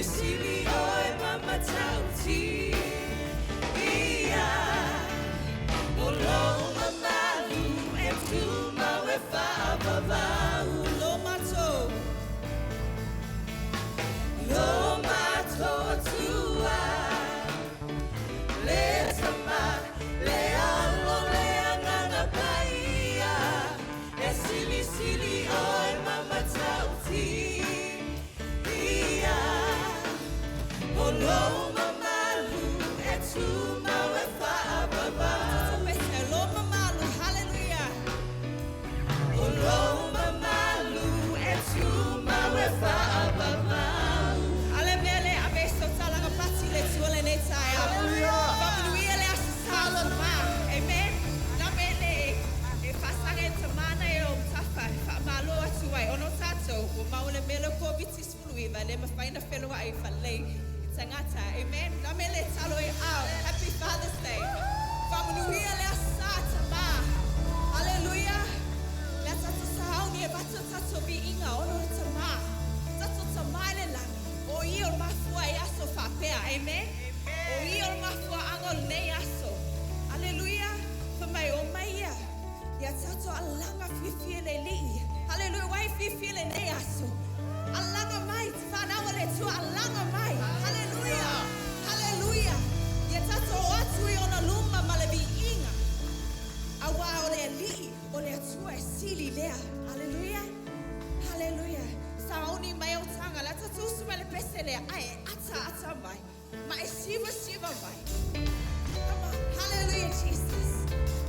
sili oi mama tauti ia o lo mamalu e tu mawe whaavavau lo mato tua le tama le alo le anganga paia e sili sili oi mama tauti ia o lo mamalu e tu mawe whaavavau lo mamalu hallelujah o lo mamalu e tu mawe whaavavau ale mele abeso talanga pati le tuole ne tai hallelujah familia le asalo ma amen la mele e fasange tamana e o tafa fa malo atuai ono tato o maule mele ko bitis fluiva le mafaina felo ai fale tangata amen la mele talo e out happy father's day familia le asata ma hallelujah la tato sauni e bato tato bi inga ono tama tato tamale la o io mafua e aso fa pea amen o io mafua angol ne aso hallelujah for my o maia ya tato alanga fifiele li hallelujah why fifiele ne aso alanga mai fana wale tu alanga mai hallelujah hallelujah ya tato watu ona luma malebi inga awa ole li ole tu sili lea hallelujah hallelujah sauni mai o tanga la tatu sumele pesele ai ata mai ma siva mai hallelujah Jesus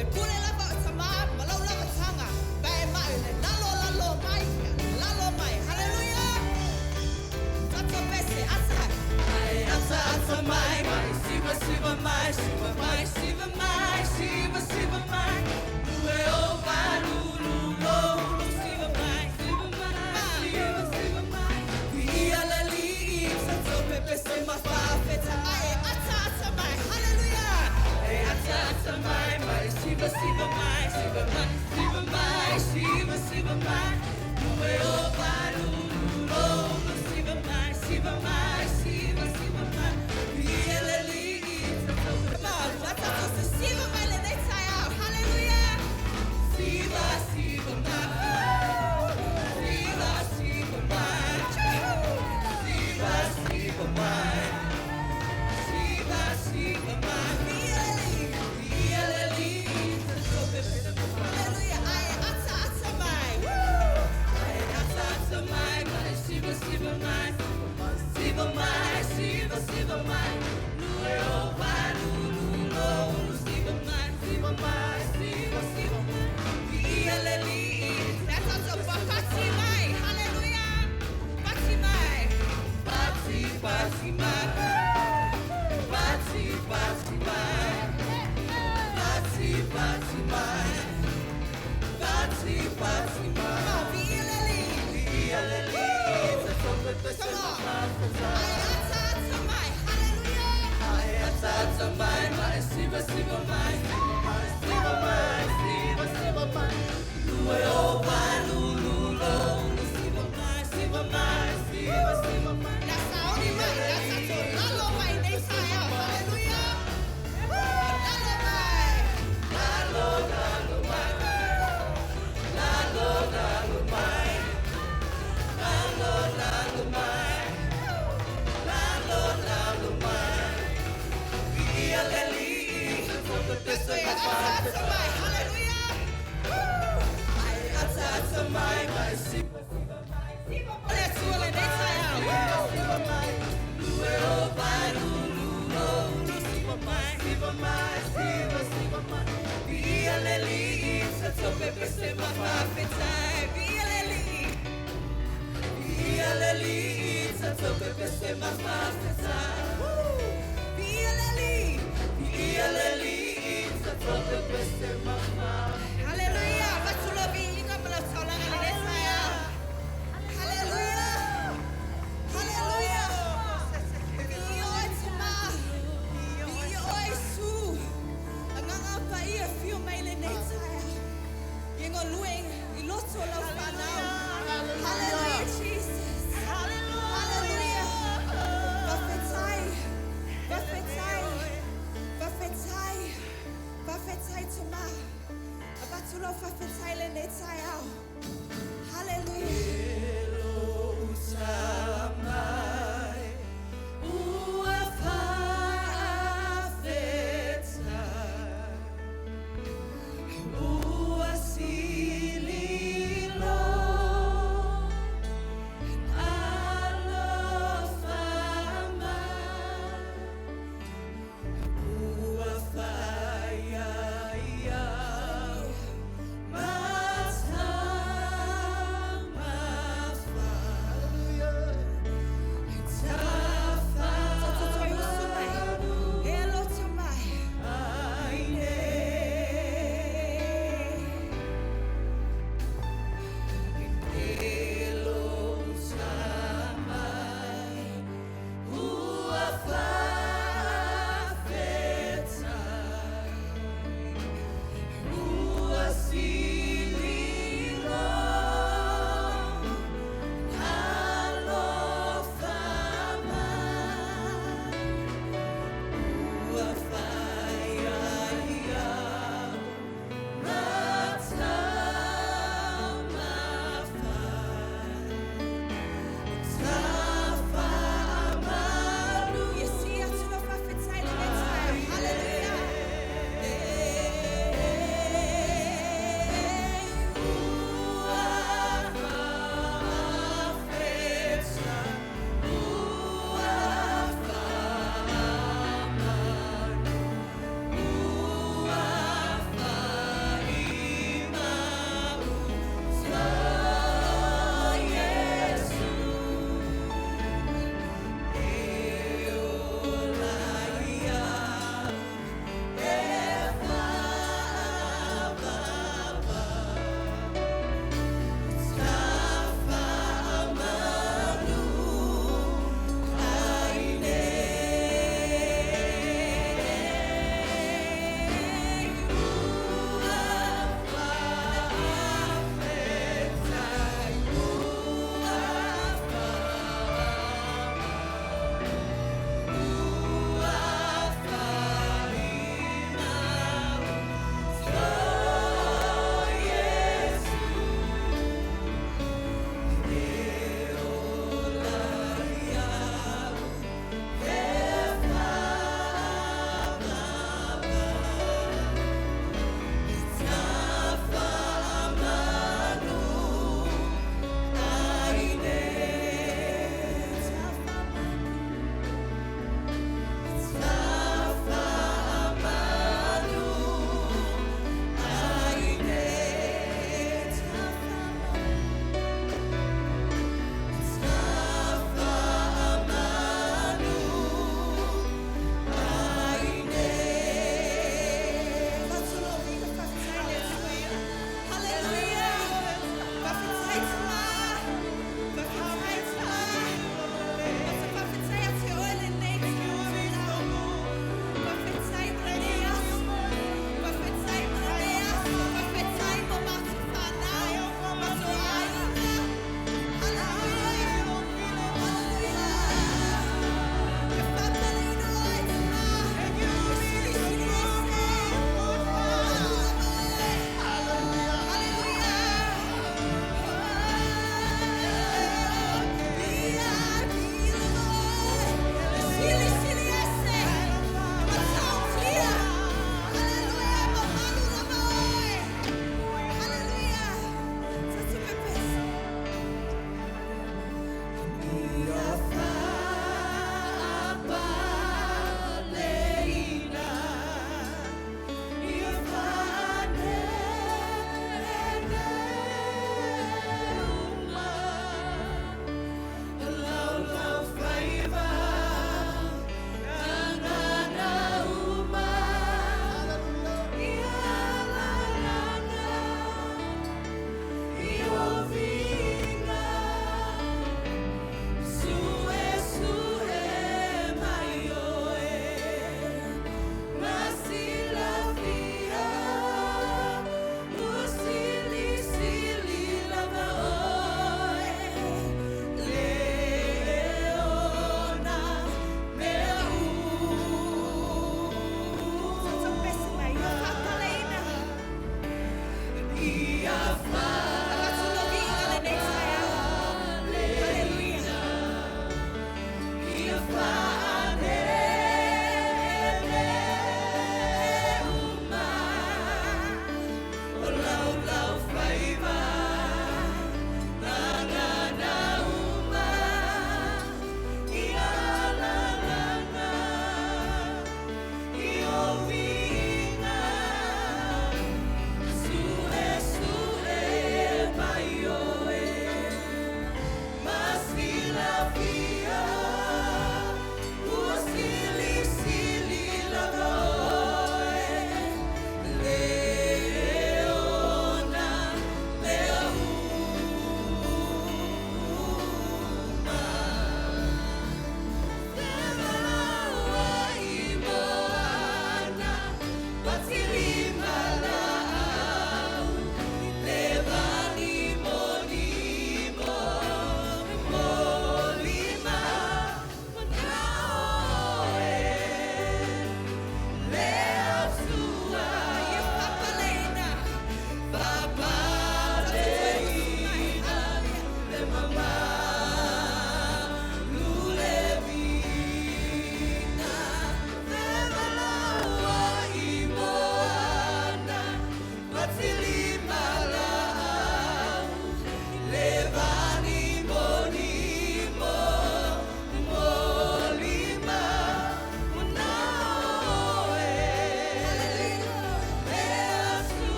e pule la ba tama malo la tanga ba mai le lalo mai hallelujah tatu pese ata ai ata mai siva mai Ue o valu lo siva mai Ia la li sa tope pese ma fa feta ai ata mai hallelujah e ata mai siva mai Ue o valu lo siva mai Ia la li sa tope ma la tata siva mai le dei sai hallelujah siva mai Hallelujah, batulo bi inga mala tolanga le saya. Hallelujah. Hallelujah. Bio tsma. Bio su. Anganga pa ia fio mai le nei saya. Yengo lueng iloto la fana. Hallelujah Jesus. Hallelujah.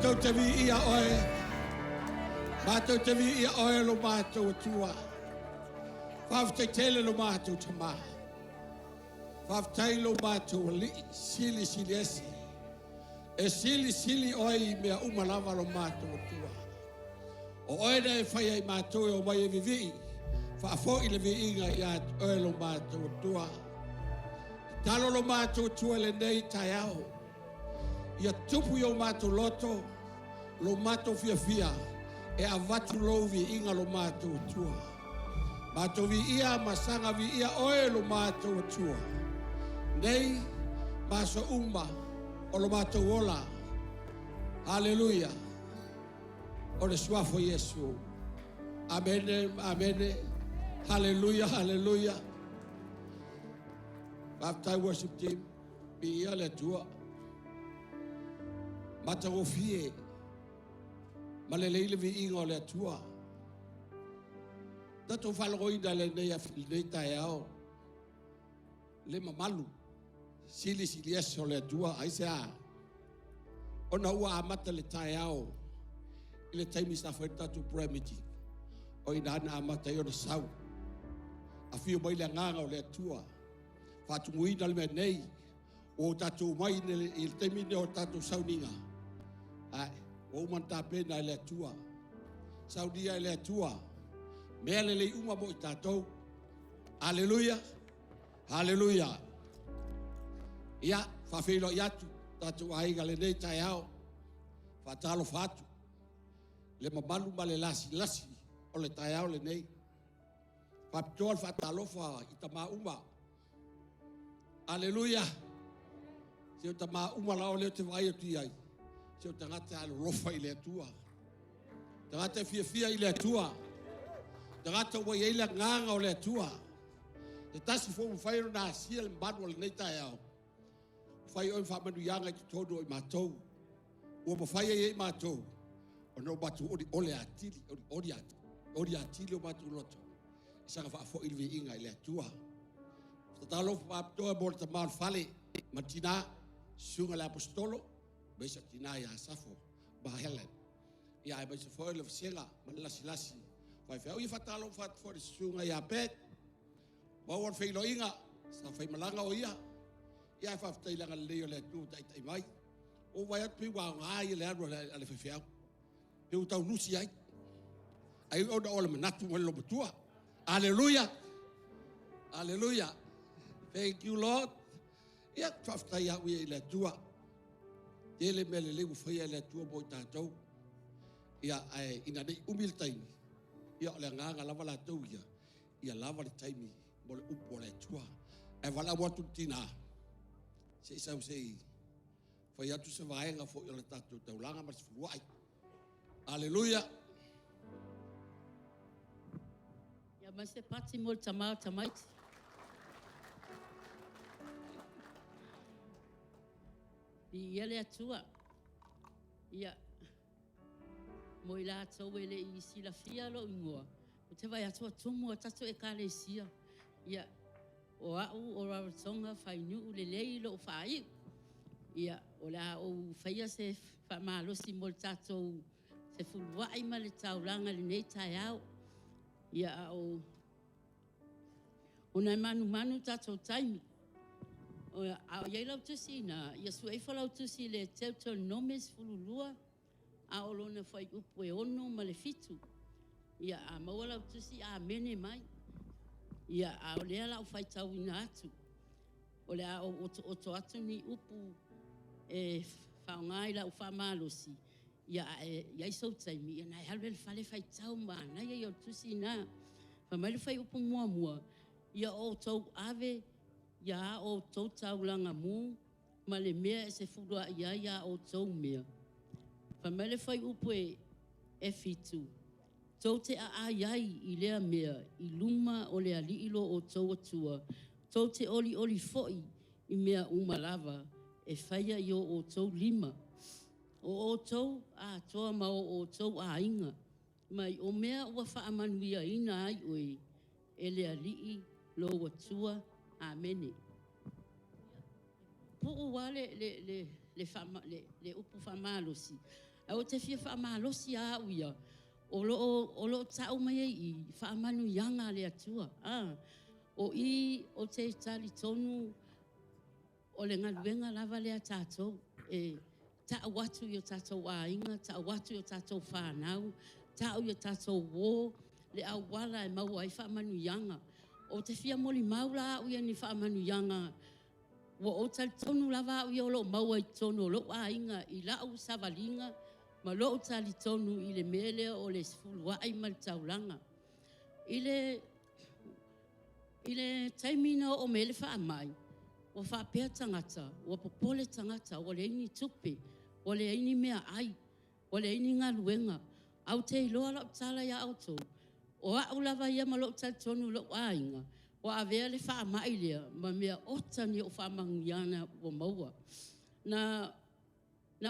Mātou te vi ia oe. Mātou te vi ia oe lo mātou atua. Whawhtai tele lo mātou te mā. Whawhtai lo mātou li sili sili esi. E sili sili oe I mea umalava lo mātou atua. O oe na e whai ai mātou e o mai e vivi. Whaafo I le vi inga ia oe lo mātou atua. Talo lo mātou atua le nei tai au. Ia tupu I o mātou loto, lo mātou fia fia, e avatu lou vi inga lo mātou atua. Mātou vi ia masanga vi ia oe lo mātou atua. Nei, maso uma o lo mātou ola. Haleluia. O le suafo Yesu. Amen, amen. Hallelujah, hallelujah. After worship team, be here le tua. Matangofie. Malelei le vi ingo le tua. Tato falroi da le nei afilnei taeao. Le mamalu. Sili eso le tua. Aisea. Ona ua amata le taeao. Ile taimi sa fweta tu prayer meeting. O ina ana amata i o na sau. A fio mai le nganga o le tua. Fatungui na le mea nei. O tatu mai il taimi ne o tatu sauninga. Ai, o manta pena i le tua. Saudia i le tua. Mea le uma mo i tatou. Aleluia. Aleluia. Ia, fafeilo i atu. Tatu aiga le nei tai ao. Fatalo fatu. Le mamalu ma le lasi. O le tai ao le nei. Papitol fatalofa i tama uma. Aleluia. Se o tama uma lao leo te vai o tu iai. Se o tangata alolofa i le atua. Tangata fia i le atua. Tangata ua iei le nganga o le atua. Te tasi fo mwhairo na asia le mbanu o le nei tai ao. Whai oi whamanu ianga i te todo i mātou. Ua mawhai ei mātou. O no batu ole atili. Ori atili o mātou loto. Sanga whaafo ilwe inga i le atua. Tatalo whaaptoa mo le tamaan whale. Matina, sunga le apostolo. Beisa tina ia safo. Ba Helen. Ia e beisa foe le vsenga. Ma lasi. Whai whao i whatalo whaafo le sunga ia pet. Wawan whailo inga. Sa whai malanga o ia. Ia e whaaftai langa le leo le atua tai mai. O vai atu piwa ngai le anu ale whaiwhao. Peu tau nusi ai. Ai o da ole manatu mo lo betua. Hallelujah. Hallelujah. Thank you, Lord. Ia whaftai au ia i le tua. Tele mele leu whaia le tua mo i tātou. Ia ina nei umil taimi. Ia le nganga lava la tau ia. Ia lava le taimi mo le upo le tua. E wala watu tina. Se isau sei. Whai atu se vaenga fo i le tātou taulanga ma se furuai. Hallelujah. Ma se pati mo tamaiti. Ia le atua. Ia. Mo i la tau ele i sila fia lo ingoa. O te vai atua tumu a tatu e kale sia. Ia. O au o rawatonga whainu le lei lo whai. Ia. O la o whaia se whamalosi mo tatou se fulwai ma le tauranga le nei tai au. Ia o nai manu tatou taimi. O iei lau tusi na, ia su eifa lau tusi le teuto nomes fululua, a o lona whai upu e ono ma le fitu. Ia a maua lau tusi a mene mai. Ia a o lea lau whai tau ina atu. O lea o to atu ni upu e whaongai lau whamalosi. Ia iei sau taimi, ia nai halwe le whale whai tau ma, nai iei o tusi na. Whamai le whai upu mua. Ia o tau ave, ia o tau taulanga mu, ma le mea e se furua ia o tau mea. Whamai le whai upu e fitu. Tau te a iai i lea mea, i luma o lea liilo o tau atua. Tau te oli foi i mea umalava, e whaia i o tau lima. O tau a toa ma o tau a inga. Mai o mea ua whaamanuia ina ai oi, e lea lii lo watua amene. Po wa le upu whamalosi. A o te fia whamalosi a uia. O lo tau mai i whaamanu yanga le atua. O te tali tonu o le ngaluenga lava le atatou. Ta watu yo tatou a inga, ta watu yo tatou whanau, ta yo tatou wo, le awala e maua i whaamanu yanga. O te fia moli maula uia ni whaamanu yanga. O tali tonu lava uia o lo maua i tonu, lo a inga i lau savalinga, ma lo tali tonu i le mele o le sfulu ai mal taulanga. I le taimina o mele whaamai, o whaapea tangata, o popole tangata, o le ini tupe, o le ini mea ai, o le ini ngā luenga, au te iloa lau tala ia auto, O a ulava ia ma lo tal tonu lo ainga. O a vea le wha mai lea, ma mea ota ni o wha mangiana o maua. Na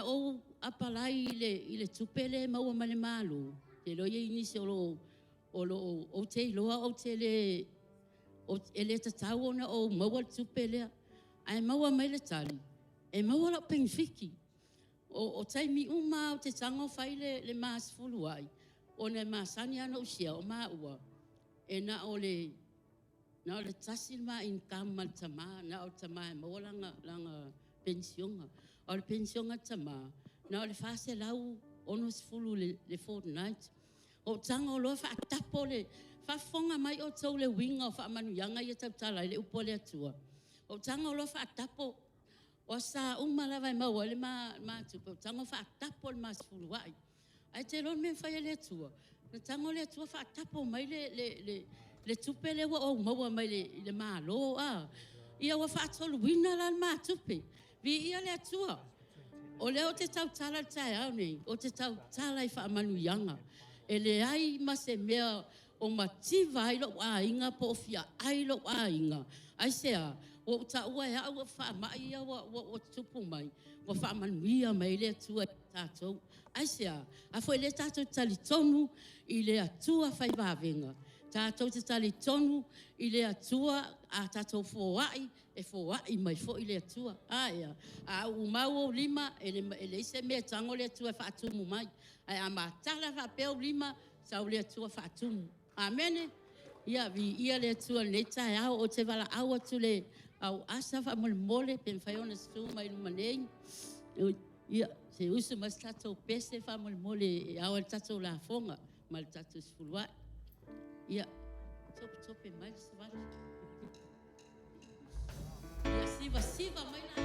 o apalai i le tupele maua ma le malu. Te loia inisi o te iloa o te le, o ele tatau ona o maua le tupele. Ai maua mai le tali. E maua lo pengfiki. O taimi uma o te tango whai le maas fulu ai. O ne maasani ana usia o maua. E na o le tasil ma in kamal tama. Na o tama e maua langa pensionga. O le pensionga tama. Na o le fase lau ono fulu le fortnight. O tango loa wha atapo le. Wha fonga mai o tau le winga o wha manuyanga i tau tala le upo le atua. O tango loa wha atapo. O sa umalawa e maua le tupe. O tango wha atapo le mas fulu wai. Ai te lon men whai le atua. Na tango le atua wha atapo mai le tupe le wa o maua mai le malo. Ia wa wha atolu wina la ma tupe. Vi ia le atua. O leo te tau tala tai au nei. O te tau tala i wha manuyanga. E le ai ma se mea o mativa ai lo a inga po fia ai lo a inga. Ai sea. O ta ua e au wha mai ia o tupu mai. O wha manuia mai le atua tātou. Ai sea, a foi le tātou tali tonu i le atua whai wawenga. Tātou te tali tonu i le atua a tātou fōai, e fōai mai fo i le atua. Aia, a umau o lima, e le ise mea tango le atua whaatumu mai. Ai a mātala whapeo lima, sau le atua whaatumu. Amene? Ia le atua le tae au o te wala au atu le au asa wha mole pen whaiona stu mai numanei. Ia, se usu mas tatou pese wha mole e au al tatou la fonga, ma le tatou sfulua. Ia, tope mai le savali. Ia, siva mai na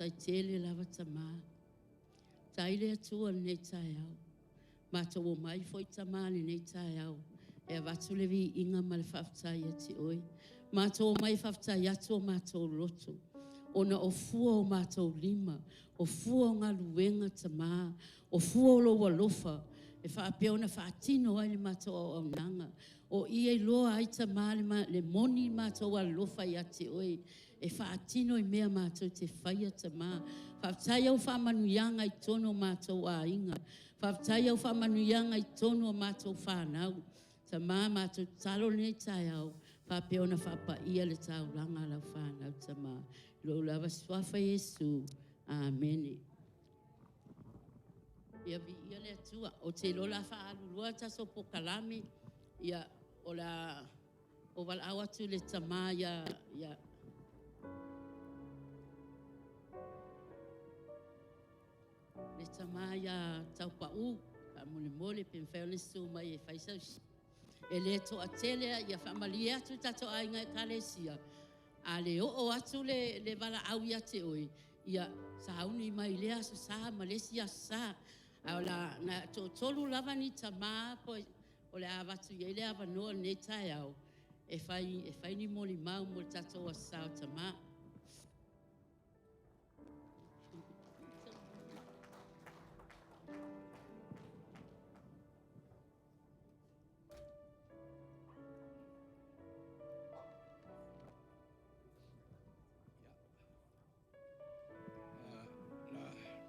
tai tele lava tama. Tai le atua nei tai au. Mātou o mai foi tama nei tai au. E watu levi inga ma le whaftai ati oi. Mātou o mai whaftai atu o mātou loto. Ona o fua o mātou lima. O fua o ngā luenga tama. O fua o lo walofa. E whaapea ona whaatino ai le mātou au nanga. O ia i loa ai tama le moni mātou walofa i ati oi. E whaatino i mea mātou te whaia tama. Whaftai au whamanuianga i tono mātou a inga. Whaftai au whamanuianga i tono mātou whanau. Tama mātou talo nei tai au. Whapea ona whapa ia le tau langa lau whanau tama. Lo lava swafa Yesu. Amen. Ia vi ia le atua. O te lola whaalulua taso po kalame. Ia o la o wal awatu le tama ia le tama ia tau pa'u. Ka mole pen whaone su mai e whaisausi. E le to atele ia whamalia atu tato ainga e kalesia. A le o atu le wala au ia te oi. Ia sahauni mai lea sa sa Malaysia sa. A la na tolu lava ni tama po o le avatu ia le avanoa nei tai au. e whai ni moli mau mo tatou a sao tama.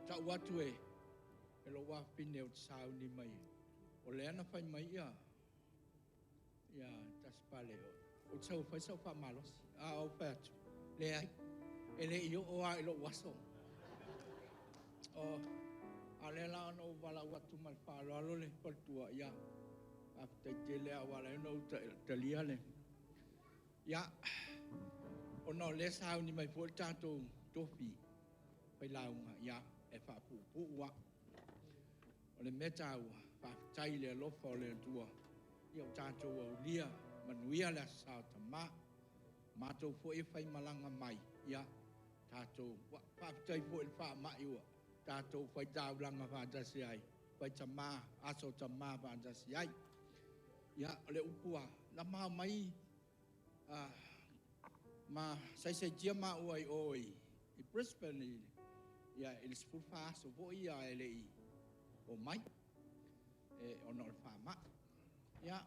Ta watu e lo wa pine o sao ni mai o le ana fai mai ia tas pale o tsau fai sau fa malos o pat le ai ele io o ai lo waso o ale la no wala watu mal pa lo le por tua ia a te le wala no te liale ia o no le sao ni mai por tato tofi fai launga ia e fa pu wa o le meta wa fa tai le lo fo le tua io tato o lia manuia la sa tama mato fo e fai malanga mai ia tato wa fa tai fo e fa mai wa tato fai tau langa fa ta siai fai tama aso tama fa ta siai ia le upua na ma mai ma sai dia ma oi i Brisbane ia il school fast o ia ele o mai o no fa ma ia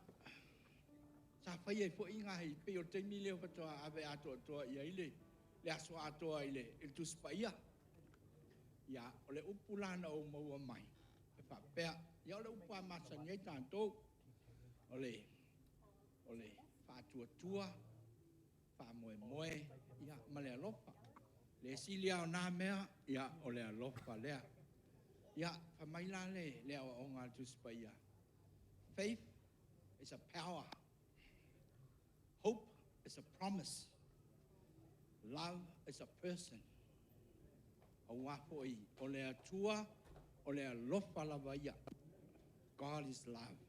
sa fai e fo inga hi pe o te mile o to ave ato to ia ile le aso ato ile il tu spaia ia o le upulana o mo mai e fa pe ia le upa ma sa ngai tanto o le fa tua fa moe ia ma le lofa le silia o na mea ia o le lofa lea ia fa mai la le o nga tu spaia faith is a power. Hope is a promise. Love is a person. O wapoi, o le atua, o le alofa lava ia. God is love.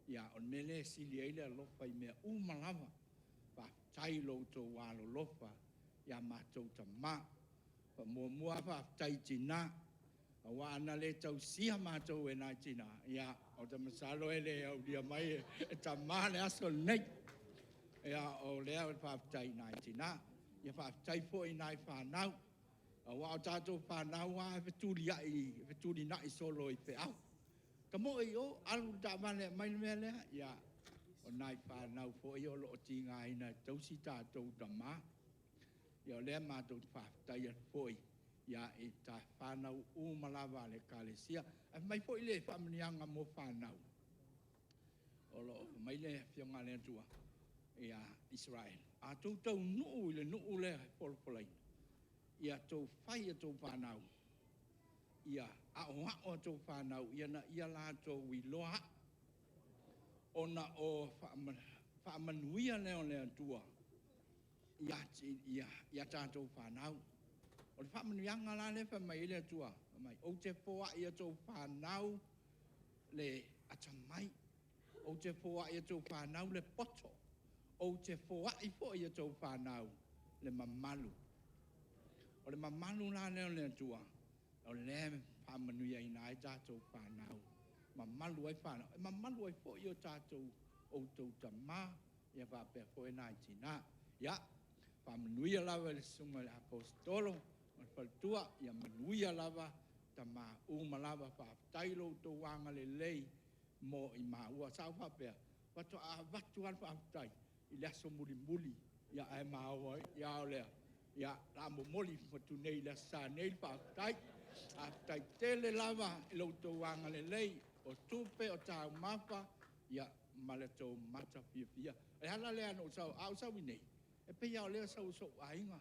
Ia, o nele sili eile alofa i mea umalava. Pa tai lo to walo lofa. Ia matou ta ma. Pa mua pa tai tina. Wa ana le tau sia matou e nai tina. Ia, o ta masalo ele au dia mai e ta ma le aso nei. Ia o lea fa tai nai tina. Ia fa tai fo i nai fa nau. Wa o tatou fa nau wa vetuli na i solo i pe au. Ka mo i o alu ta mane mai me lea. Ia o nai fa nau fo i o lo tinga ina tau si tatou ta ma. Ia lea matou fa tai fo i. Ia e ta fa nau u malava le kalesia. Mai fo i le fa mnianga mo fa nau. O lo mai le fionga le tua. Ia Israel. A tau nuu le polpolai. Ia tau fai a tau whanau. Ia a o tau whanau. Ia la tau wiloa. Ona o whaamanuia leo lea tua. Ia tātou whanau. O le whaamanuianga la le whamai lea tua. O te poa ia tau whanau le atamai. O te poa ia tau whanau le poto. O te foai fo ia tau whanau le mamalu. O le mamalu la leo le tua. O le whamanuia ina ai tātou whanau. Mamalu ai whanau. E mamalu ai fo ia tātou o tau tamā. Ia whapea fo e nai tina. Ia, whamanuia lava le sunga le apostolo. O whaltua, ia manuia lava tamā uma lava whaptailo tau wanga le lei mo i maua. Sao whapea. Watu a watu al whaptai. Ia so muli ia ai maua ia ole ia la moli fotu nei la sa nei pa tai a tai tele lava lo to wanga le lei o tupe o ta mapa ia malato mata fia e hala le ano sa winei e pe ia le so ainga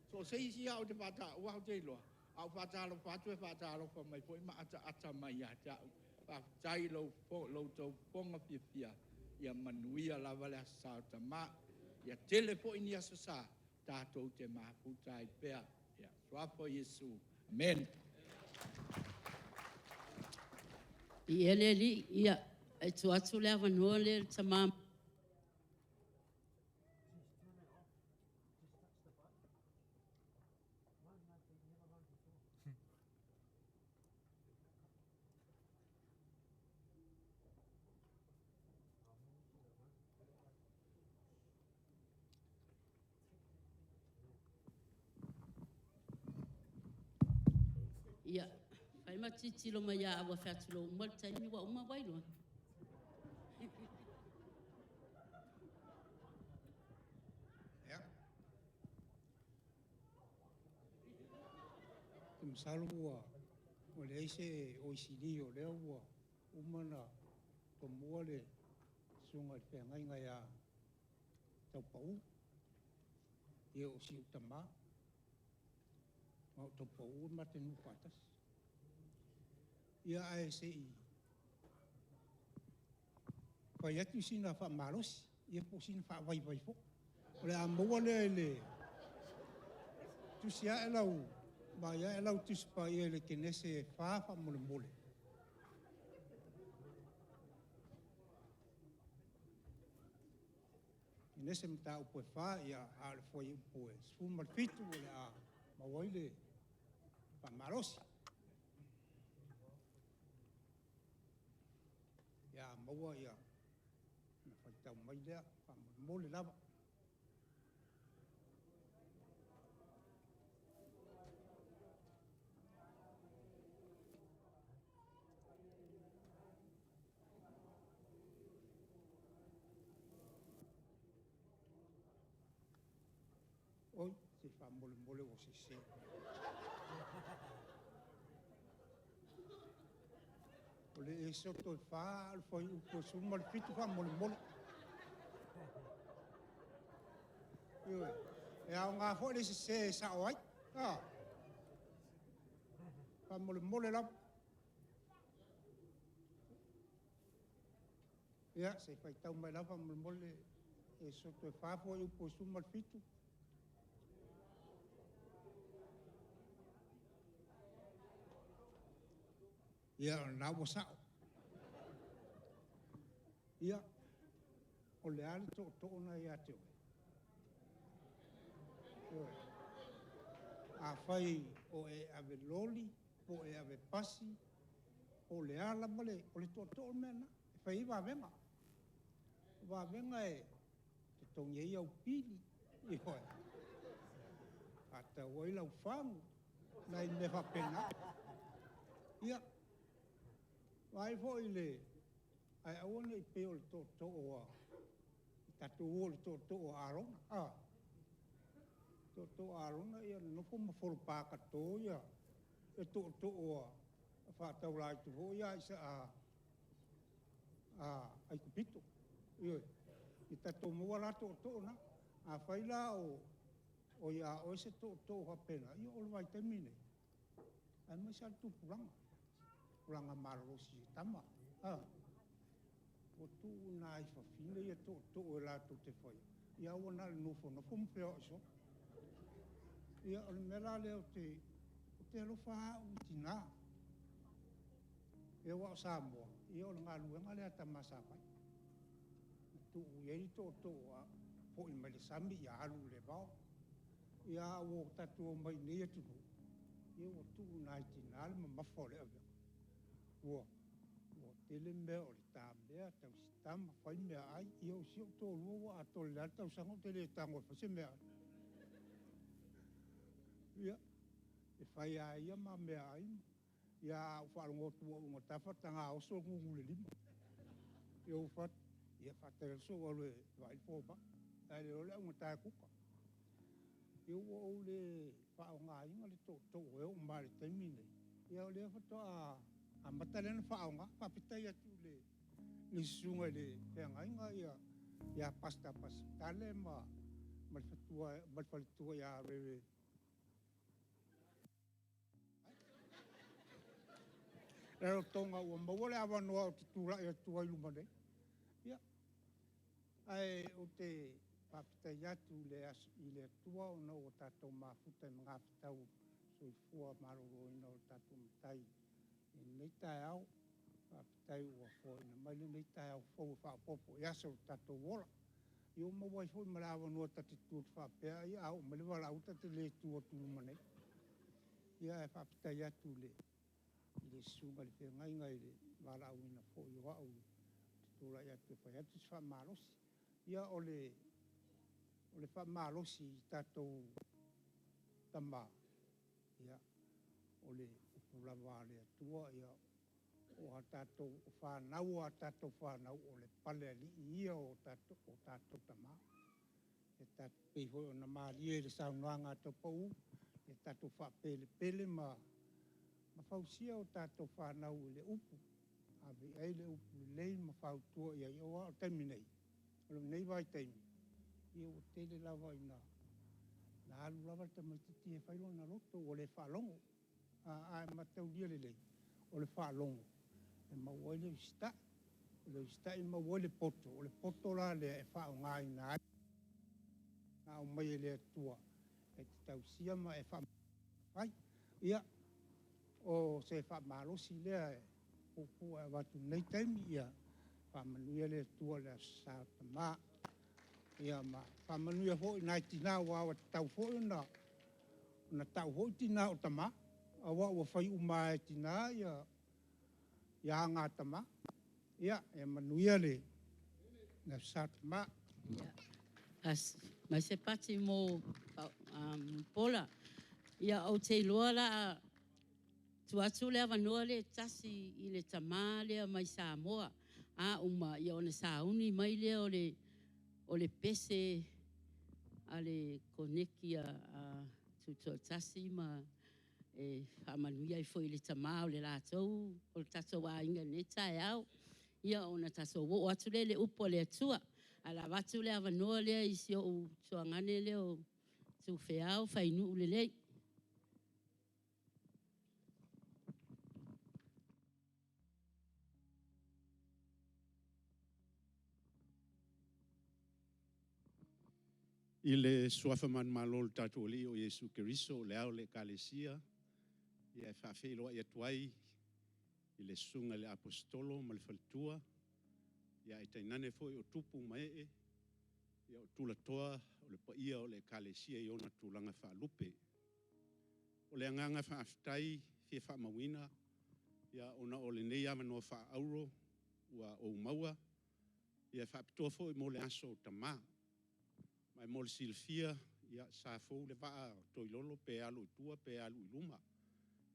so sei sia o te pata wa te lo au pata lo fa mai foi ma ata mai ya ta pa tai lo to ponga fia ia manuia lava le sa tama ia telefo ini asa tatou te mafuta i pea ia swafo Yesu amen I ele li ia e tu atu le avanua le tama. Ia, whai matiti lo mai a awa whatulo umal taimi wa uma wailo. Ja. Tum salua o le ese o isili o leo ua umana to muale sunga te ngai ngai a tau pau e o si utama o to pau ma te nu patas ia ai se i pa ia tu sina fa malos ia po sina fa vai vai fo le a muale le tu sia elau ma ia elau tu spa ia le kenese fa mole mole nesse mta o poe fa ia a le foi poe fu mal fitu le a ma waile pa marosi ia maua ia na fa tau mai le pa mole lava oi se fa mole mole o se o le e soto fa al foi u po su mal fitu fa mole mole io e a nga fo le se sa oi fa mole mole la ia se fai tau mai la fa mole mole e soto fa foi u po su mal fitu ia na wo sa ia o le ale to na ia te a fai o e ave loli o e ave pasi o le ala male o le to mena fai va venga e te tonge ia o pili i hoi ata wai lau fangu nai me fa pena ia vai foi le ai aone i pe o to o tatu o to o arona to arona ia no fo mo for pa ka to ia e to o fa tau lai tu ho ia isa ai kupito ia i tatu mo la to na a fai la o ia o se to ha pena ia o vai termine ai mai sa tu pulang marosi tama o tu nai fa fine ia to la to te foi ia ona no fo peo so ia o mela le o te lo fa utina e wa Samoa ia o nga luenga le ta masapa tu ia to po i mele sambi ia alu le ba ia o tatu mai ne tu ia o tu nai tinal ma fole ave o tele me o ta me ta stam fai me ai io si to lo a to la ta sango tele tango fa se me ia e fai ai ma me ai ia fa lo ngo ta fa tanga o so ngu le lim io fa ia fa te so o le vai fo ba ai le ngo ta ku io o le fa nga inga le to o ma le termine ia le fa to a matalen faunga pa pitai atu le sunga le penga inga ia pasta tale ma malfatua ia re ero tonga o mawole ava no tura ia tua ilumane ia ai o te pa pitai atu le tua o no tato mafuta mga pitau soifua maroro ina o tato mtai nei tai au tai o fo na mai nei tai au fo fa popo ia so tato wola io mo vai fo malava no tati tu fa pe ia au me le wala uta te le tu mane ia fa tai ya tu le sunga le pe ngai le wala au ina fo yo au tu la ya tu fa ya tu fa malos ia ole fa malosi tato tama ia ole lava le tua ia o tatou whanau a tatou whanau o le pale li ia o tatou tama. E tatou pei hoi o na maalia le saunoanga tau pau, e tatou whapele pele ma whausia o tatou whanau le upu. Awe ei le upu lei ma whautua ia i oa o taimi nei. O nei vai taimi. Ia o tele lava ina. Na alu lava te maititi e whailo na roto o le whalongo. A matau lia le lei. O le whalongo. E mawai le usita. Le usita i mawai le poto. O le poto la le e whao ngai nai. Nga o mai le tua. E te tau siama e wha mai. Ia. O se wha malosi lea e. Pupu e watu nei taimi ia. Wha manuia le tua le sa tama. Ia ma whamanuia hoi nai tina wawa tau hoi na tau hoi tina o tama. A wawa whai umai tina ia ngā tama. Ia e manuia le na sa tama. Mai se pati mo pola. Ia au te loa la tuatu le avanua le tasi i le tama lea mai Samoa. Uma ia ona sauni mai lea o le pese a le koneki a tutua tasi ma e whamanuia i fwoi le tama o le lātou o le tatou a inga ne tae au. Ia ona tatou o atu le upo le atua. A la watu le avanoa lea i si o tuangane le o tu wheau whainu ule lei. I le suafa man malol tatu li o Yesu Keriso le au le kalesia ia e whawhelo ia tuai i le sunga le apostolo ma le faltua ia e tainane foi o tupu mae ia o tula toa o le paia o le kalesia i ona tulanga whaalupe o le anganga whaaftai fie whaamawina ia ona o le nei ama no whaauro ua o maua ia whaapitoa foi mo le aso o tamaa mai mol silfia ia sa fo le va toilolo pe alu tua pe alu luma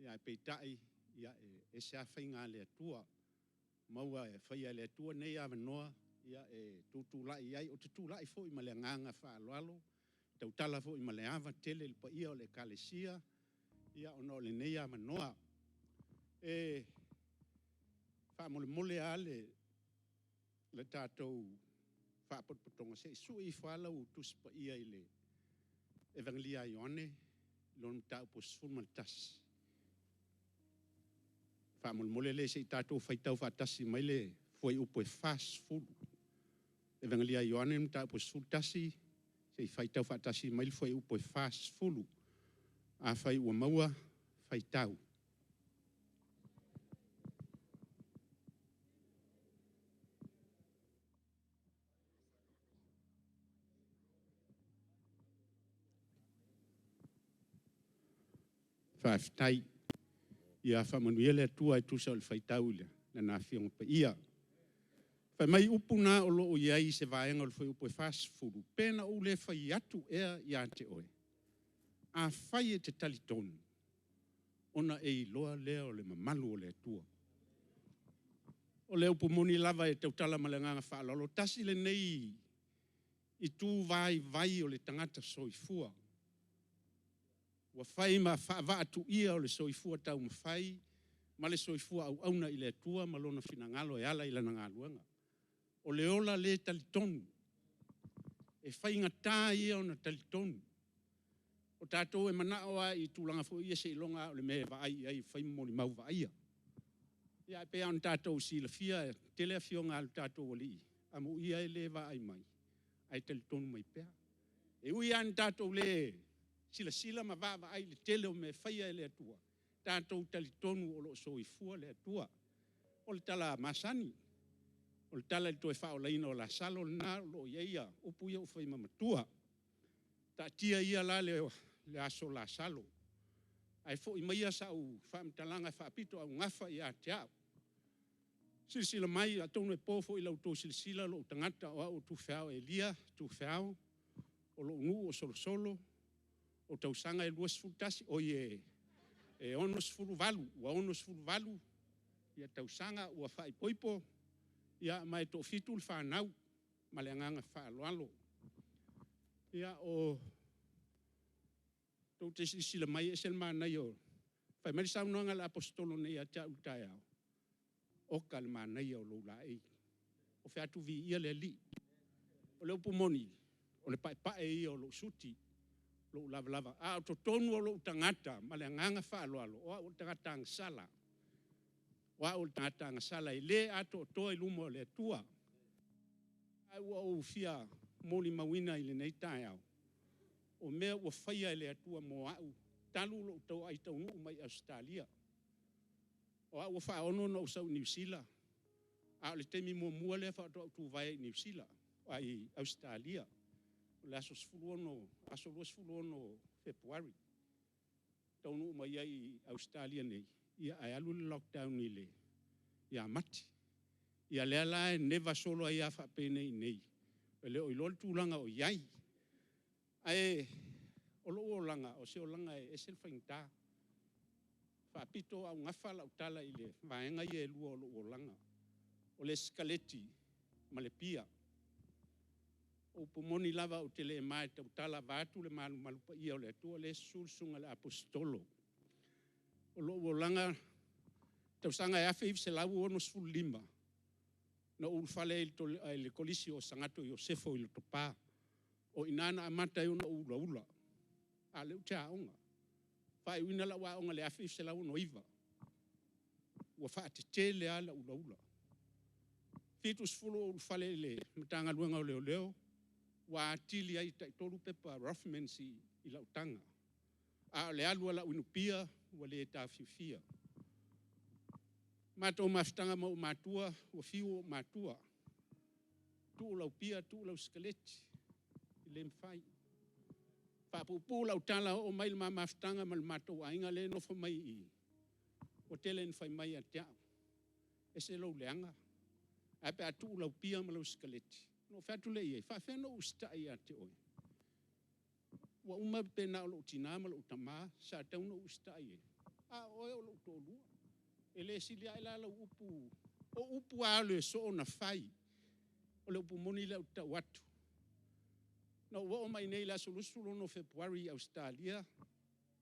ia pe tai ia e sa fainga le tua maua e faia le tua nei ava noa ia e tutu la ia o tutu la fo i male nganga fa lalo tau tala fo i male ava tele le pa ia o le kalesia ia ono le nei ava noa e fa mole ale le tatou fa potonga se sui fala u tuspa ia ile evangelia Ioane lon ta pos formaltas fa mole le se tatou faitau fa tasi mai le foi upo fast food evangelia Ioane ta pos fultasi se faitau fa tasi mai foi upo fast food a fai u maua faitau whaaftai ia whamanuia le atua e tusa o le whaitau le na nga whionga pa ia. Whai mai upuna o loo iai se vaenga o le whai upo e fast food pena o le whai atu ea ia te oe. A whai e te talitonu ona e iloa lea o le mamalu o le atua. O le upo moni lava e tautala malenganga whaalolo tasi le nei i tū vai o le tangata soifua. Wa fai ma fa tu ia o le soifua tau ma fai ma le soifua au auna i le atua ma lona finangalo e ala i lana ngaluanga. O le ola le talitonu e fai ngata ia o na talitonu. O tātou e manao a i tūlanga fo ia se ilonga o le me vai ai fai moni mau vai ia. Ia pe an tātou si la fia tele a fionga al tātou oli. Amu ia e le vai mai. Ai talitonu mai pea. E ui an tātou le sila ma vava ai le tele o me faia le atua. Tātou talitonu o lo soifua le atua. O le tala masani. O le tala le toe whao leina o la salo na lo ia upu ia ufai mamatua. Ta tia ia la le aso la salo. Ai fo i maia sa u whaamtalanga whaapito au ngafa ia te au. Silisila mai a tonu e pofo i lau tō silisila lo tangata o au tu whiao e lia, tu whiao o lo ngu o solo o tausanga e luas futasi o ye E ono sfulu valu, ia tausanga ua whaipoipo, ia mai to fitul whanau, ma le anganga whaaloalo. Ia o tau te sila mai esel mānai o, whai mari saunoanga la apostolo nei a tia utai au, oka le mānai o lo la ei. O whiatu vi ia le li, o le upumoni, o le pae ia o lo suti, lo lava. O to tonu o lo tangata, ma le anganga whaaloalo, o tangata ang sala. O tangata ang sala, i le ato toa i lumo le tua. Ai ua o fia moli mawina i le nei tae au. O mea ua whaia i le atua mo au, talu lo tau ai tau nuu mai Australia. O ua whaono na usau New Zealand. A le temi mua le whaoto au tu vai New Zealand, ai Australia. Le aso sfulu ono February. Tau nuu mai ai Australia nei. Ia ai alu le lockdown ni le. Ia mati. Ia lea lae neva solo ai a whapene i nei. Le o ilol tūlanga o iai. Ai o lo o langa, o se o langa e esel whaingta. Whapito au ngawhala au tala i le vaenga i e lua o lo o langa. O le skaleti, ma le pia. O pomoni lava o te le mai tau tala vatu le malupa ia o le atua le sulsunga le apostolo. O lo o langa, tau sanga e afe se lau ono sfulu lima. Na ulfale i le kolisi o sangato Iosefo i le topa. O inana amata i ona ula. A leu te aonga. Whai uina la wa onga le afi se lau no iwa. Ua wha te te le ala ula. Fitus fulu o ulfale le matanga luenga o leo. Wa atili ai tai tolu pepa Rothmans i lautanga. A le alua la unupia wa le tawhiwhia. Mato maftanga mau matua, o fiu matua. Tu lau pia, tu lau skeleti. Le mfai. Whapupu lau tala o mail ma maftanga mal mato ainga le no mai i. O tele nfai mai a tea. Ese lau leanga. Ape atu lau pia ma lau skeleti. No fatu le iei. Whawheno usta i a te oi. Wa uma pena o lau tina ma lau tama. Sa tau no usta i. A oe o lau tolua. Ele silia ila la upu o upu ale so na fai o le upu moni le ta watu no wo mai nei la solusulo no February Australia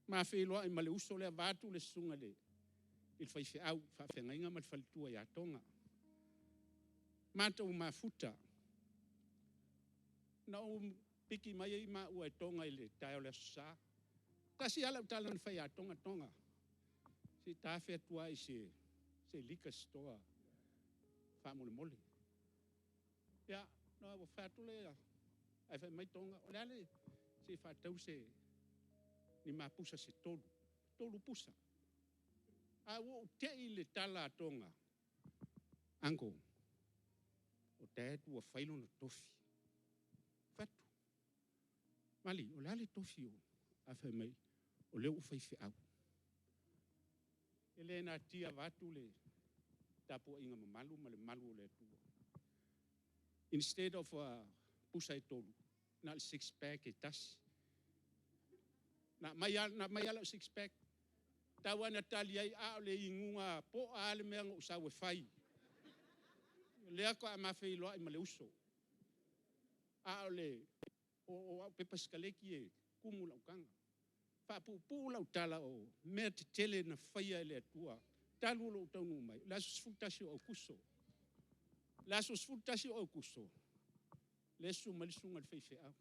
ma fe lo ai male uso le vatu le sunga le il fai fe au fa fe ngainga ma fa tua ya tonga mato ma futa no piki mai ma u tonga ile ta le sa kasi ala talan fa ya tonga si ta fe tua i se liquor store fa mole ya no wo fa tu le ai fa mai tonga o le si fa tau se ni ma pusa se tolu pusa a wo te i le tala tonga ango o te tu o failo no tofi fatu mali o le tofi o a fa mai o le u fa fe au Elena tia vatu le tapo inga malu ma le malu le tua. Instead of pusa e tolu, na le six pack e tas. Na maya six pack. Tawa na tali ai a le ingunga po a le mea usa we fai. Le ako a mafe ilo ai ma le uso. A le o pepa skaleki e kumula ukanga. Whapupu lau tala o mea te tele na whaia ele atua. Talu lau taunu mai. Laso sfutasi o kuso. Laso sfutasi o kuso. Lesu malisunga le whaife au.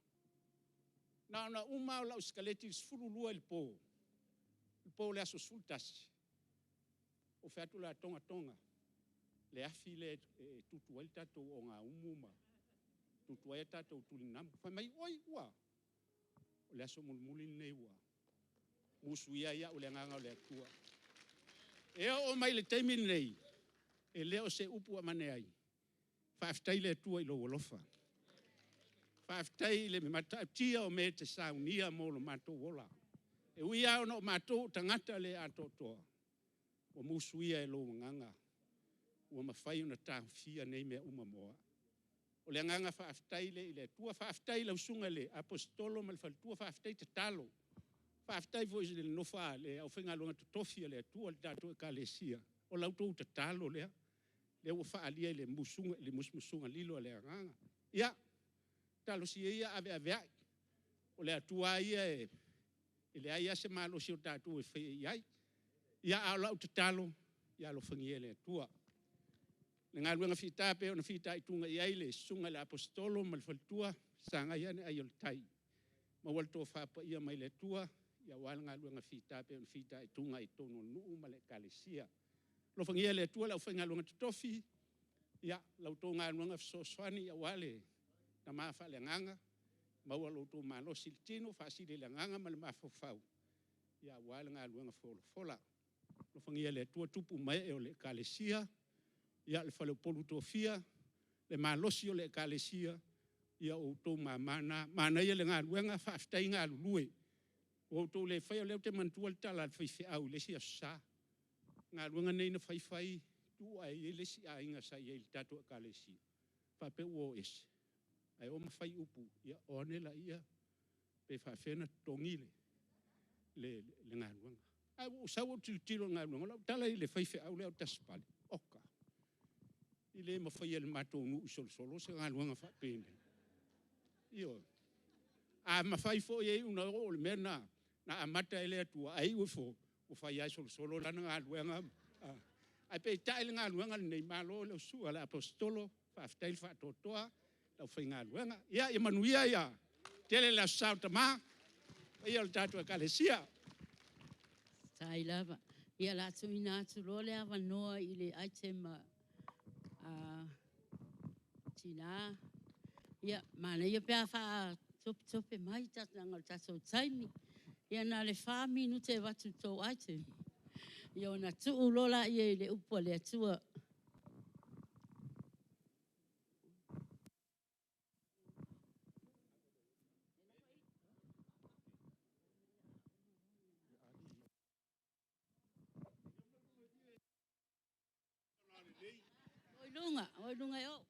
Na umau lau skaleti sfuru lua il po. Il po le aso sfutasi. O whiatu la tonga. Le afi le tutu el tato o ngā umuma. Tutu el tato tulinamu. Whai mai oi ua. O le aso mulmuli nei ua. Musuia ia o le nganga o le atua. E o mai le teimi nei. E leo se upu a mane ai. Whaaftai le atua i lo wolofa. Whaaftai le me mata tia o me te saunia mo lo mato wola. E uia o no mato tangata le ato toa. O musuia e lo nganga. Ua mawhai o na tāwhia nei mea umamoa. O le nganga whaaftai le i le atua. Whaaftai lau sunga le apostolo mal faltua whaaftai te talo. Whaftai fo isi le nofa le au whenga longa tutofia le atua le tātou e kalesia. O lautou te talo lea. Le ua whaalia le musunga, le musmusunga lilo le anganga. Ia, talo si ia ave ai. O le atua ia e le aia se malo si o tātou e whea iai. Ia au lau te talo, ia lo whangia le atua. Le ngā luenga whitape o na whita i tunga iai le sunga le apostolo ma le whaltua, sanga ia ne ai o le tai. Ma walto whapa ia mai le atua, ia wala ngā luenga whitape o na whita i tunga i tono nuu ma le kalesia. Lo whangia le atua lau whainga luenga tutofi, ia lau tō ngā luenga whasoswani ia wale na mawha le nganga, maua lau tō malosi le tino, whaasile le nganga ma le mawhawhau. Ia wala ngā luenga whola. Lo whangia le atua tupu mai e o le kalesia, ia le whale polu tōwhia, le malosi o le kalesia, ia o tō mana ia le ngā luenga whaaftai ngā lulue. O tō le whai o leo te mantua le tala le whaiwhi au, le si a sa. Ngā luenga nei na whaiwhai, tu ai e le si a inga sa ia le tatua kalesia. Whape uo ese. Ai o mawhai upu, ia onela ia, pe whawhena tongile, le ngā luenga. Ai o sau o tilo ngā luenga, lau tala i le whaiwhi au leo taspale, oka. I le mawhai e le matou nuu solo se ngā luenga whapene. Io. A mawhai fo e una o le mena na amata ele atua ai o fo o fai ai solo lana ngā luenga. Ai pe taile ngā luenga nei malo le sua le apostolo whaftail whatotoa lau whai ngā luenga. Ia i manuia ia tele la sautama ia le tātua kalesia. Tai lava. Ia la tuina atu lo le awa noa i le item tina. Ia, mana ia pia wha tope mai tatanga o tatou taimi. Ia na le 5 minute watu tō item. Ia ona tuu lola ia i le upua le atua. Oi lunga yo.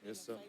Yes, sir.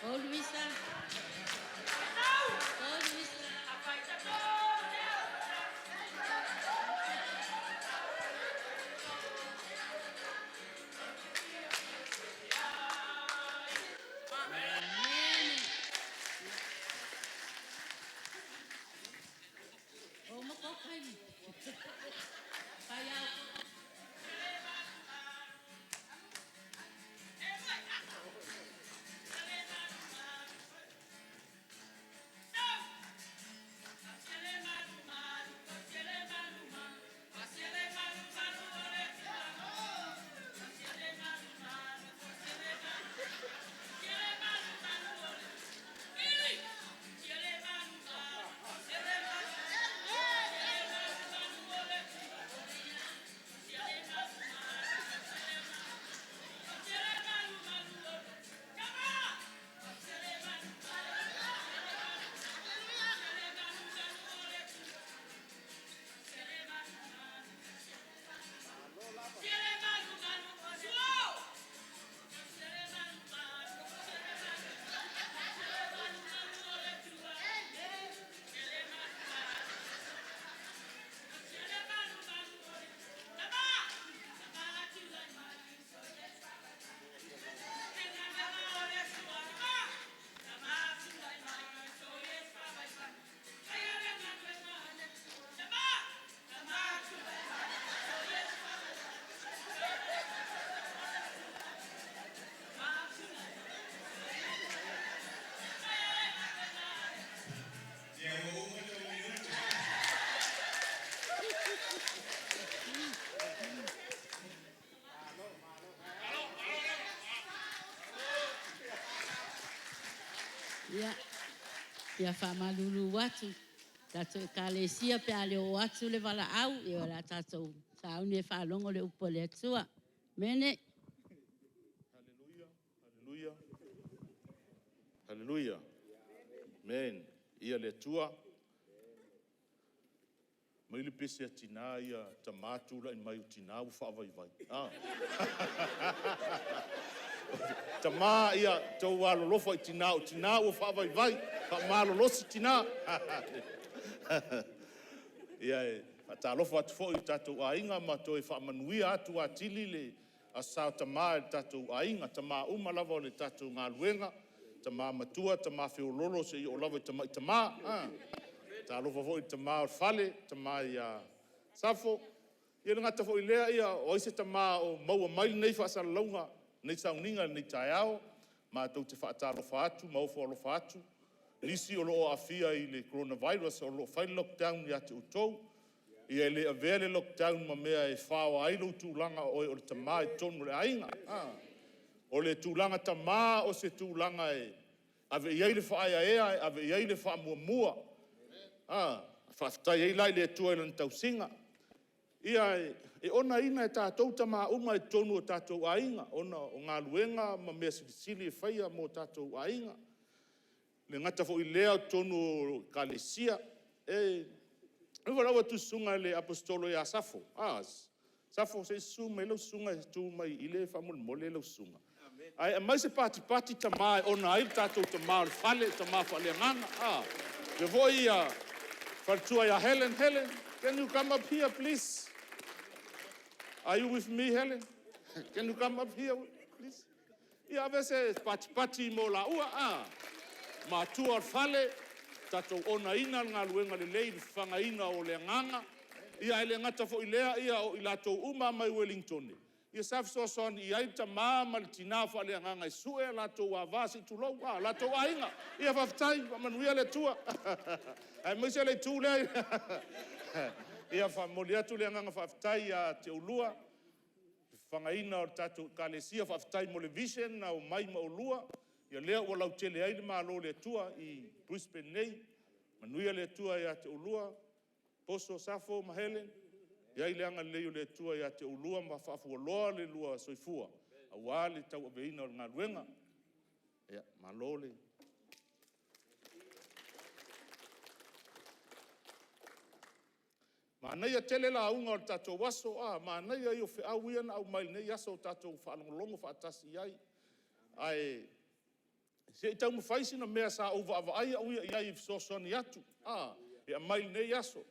Oh, Luisa. Oh, Luisa. Oh, makokai. Kaya. Ia whamalulu watu. Tato e kalesia pe ale o atu le wala au. Ia la tato sauni e whalongo le upo le atua. Mene. Hallelujah. Hallelujah. Amen. Ia le atua. Mai le pese a tina ia tamatu la in mai tina u whaavaivai. Tama ia tau walolofa i tina u whaavaivai. Ka malolosi tina. Ia e atalofa atu fo i tatou ainga ma toi whaamanuia atu atili le a sao tama e tatou ainga. Tama uma lava o le tatou ngā luenga. Tama matua, tama whiololo se i o lava i tama. Ta lofa fo i tama o fale, tama i a safo. Ia le ngata fo i lea ia o ise tama o maua maili nei whaasara launga, nei sauninga, nei taiao. Ma tau te whaatalofa atu, maufo alofa atu. Nisi o loo afia i le coronavirus, o loo whai lockdown i ate utou. Ia le avea le lockdown ma mea e whawa ailo tūlanga o le tama e tonu le ainga. O le tūlanga tama o se tūlanga e ave iai le whaaya ea, ave iai le wha mua. Whaftai ei lai le tua ilan tausinga. Ia e ona ina e tātou tama uma e tonu o tātou ainga. Ona o ngā luenga ma mea silisili e whaia mo tātou ainga. Le ngata fo i lea o tonu kalesia. E walawa tu sunga le apostolo ia Safo. Safo se suma ilo sunga e tu mai i le whamul mole ilo sunga. Ai mai se pati tama e ona ai tātou tama o fale, tama fale nganga. Le voi ia Fartua ya Helen, can you come up here, please? Are you with me, Helen? Can you come up here, please? Ia vese pati mo la ua, ma tua fale, tatou ona ina ngā luenga le lei, whanga ina o le nganga. Ia ele ngata fo ilea, ia o ilatou uma mai Wellington. Ia safsoson i aita mama le tina fa le nganga i sue, latou a vasi tulou, latou a inga. Ia whaftai, manuia le tua. Ai maise le tū lei. Ia whamolia tu le nganga whaftai a te ulua. Whangaina o tātou kalesia whaftai mo le vision na o mai ma ulua. Ia lea ua lau tele aile maa lo le tua i Brisbane nei. Manuia le tua i a te ulua. Poso Safo ma Helen. Ia ile anga leo le tua i a te ulua ma whaafualoa le lua soifua. A wā le tau abeina o ngā ruenga. Ia, ma lo le. Mana ia tele la unga o tatou waso, mana ia i o whiau ia na au mai nei aso o tatou whaalongolongo whaatasi iai. Ai, se i tau mawhaisi na mea sa uwa awa ai au ia iai fisosoni atu. Ia mai nei aso.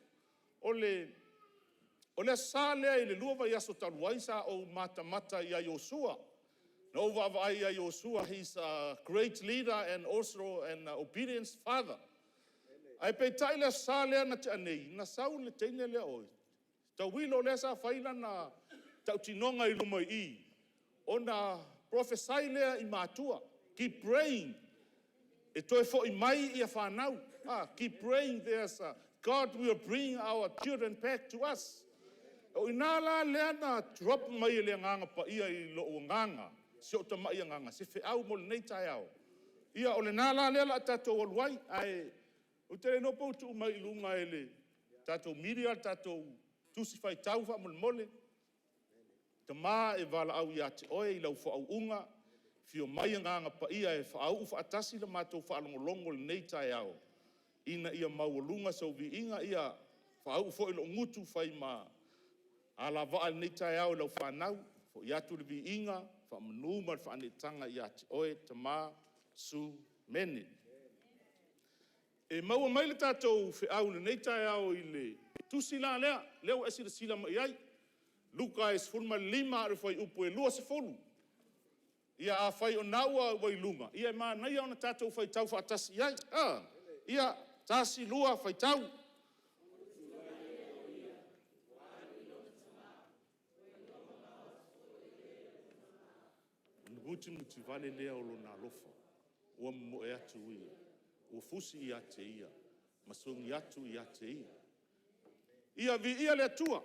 Ole sa lea i le lua vai aso taluai sa o mata ia Yosua. Na uwa awa ai ia Yosua, he's a great leader and also an obedience father. Ai pe taile sa lea na te anei, na sau le teine lea oi. Tau wilo lea sa whaila na tau tinonga I lumai I. O na prophesy lea I mātua. Keep praying. E toi fo I mai I a whanau. Keep praying, there's God will bring our children back to us. O ina la lea na drop mai lea nganga pa ia I loo nganga. Se o ta mai nganga, se whiau mo le nei tai au. Ia o le nā la lea la tatou aluai, ai o te no pou tu mai lunga ele tatou media tatou tusi fai tau fa mole te ma e vala au ia te oe I lau fa au unga fio mai nganga pa ia e fa au fa atasi le matou fa longo le nei tai au ina ia maulunga so vi inga ia fa au fo ilo ngutu fai ma ala va nei tai au lau fa nau fo ia tu le vi inga fa manu ma fa ne tanga ia te oe te ma su meni. E maua mai le tātou whiau le nei tai au I le tusi la lea, leo esi le sila mai ai. Luka e sfulma lima are whai upu e lua se folu. Ia a whai o naua wai lunga. Ia maa nei au na tātou whai tau whaatasi ai. Ia tasi lua whai tau. Muti vale lea o lona lofa. Ua mo e atu ia. Ua fusi I ate ia, masungi atu I ate ia. Ia vi ia le atua.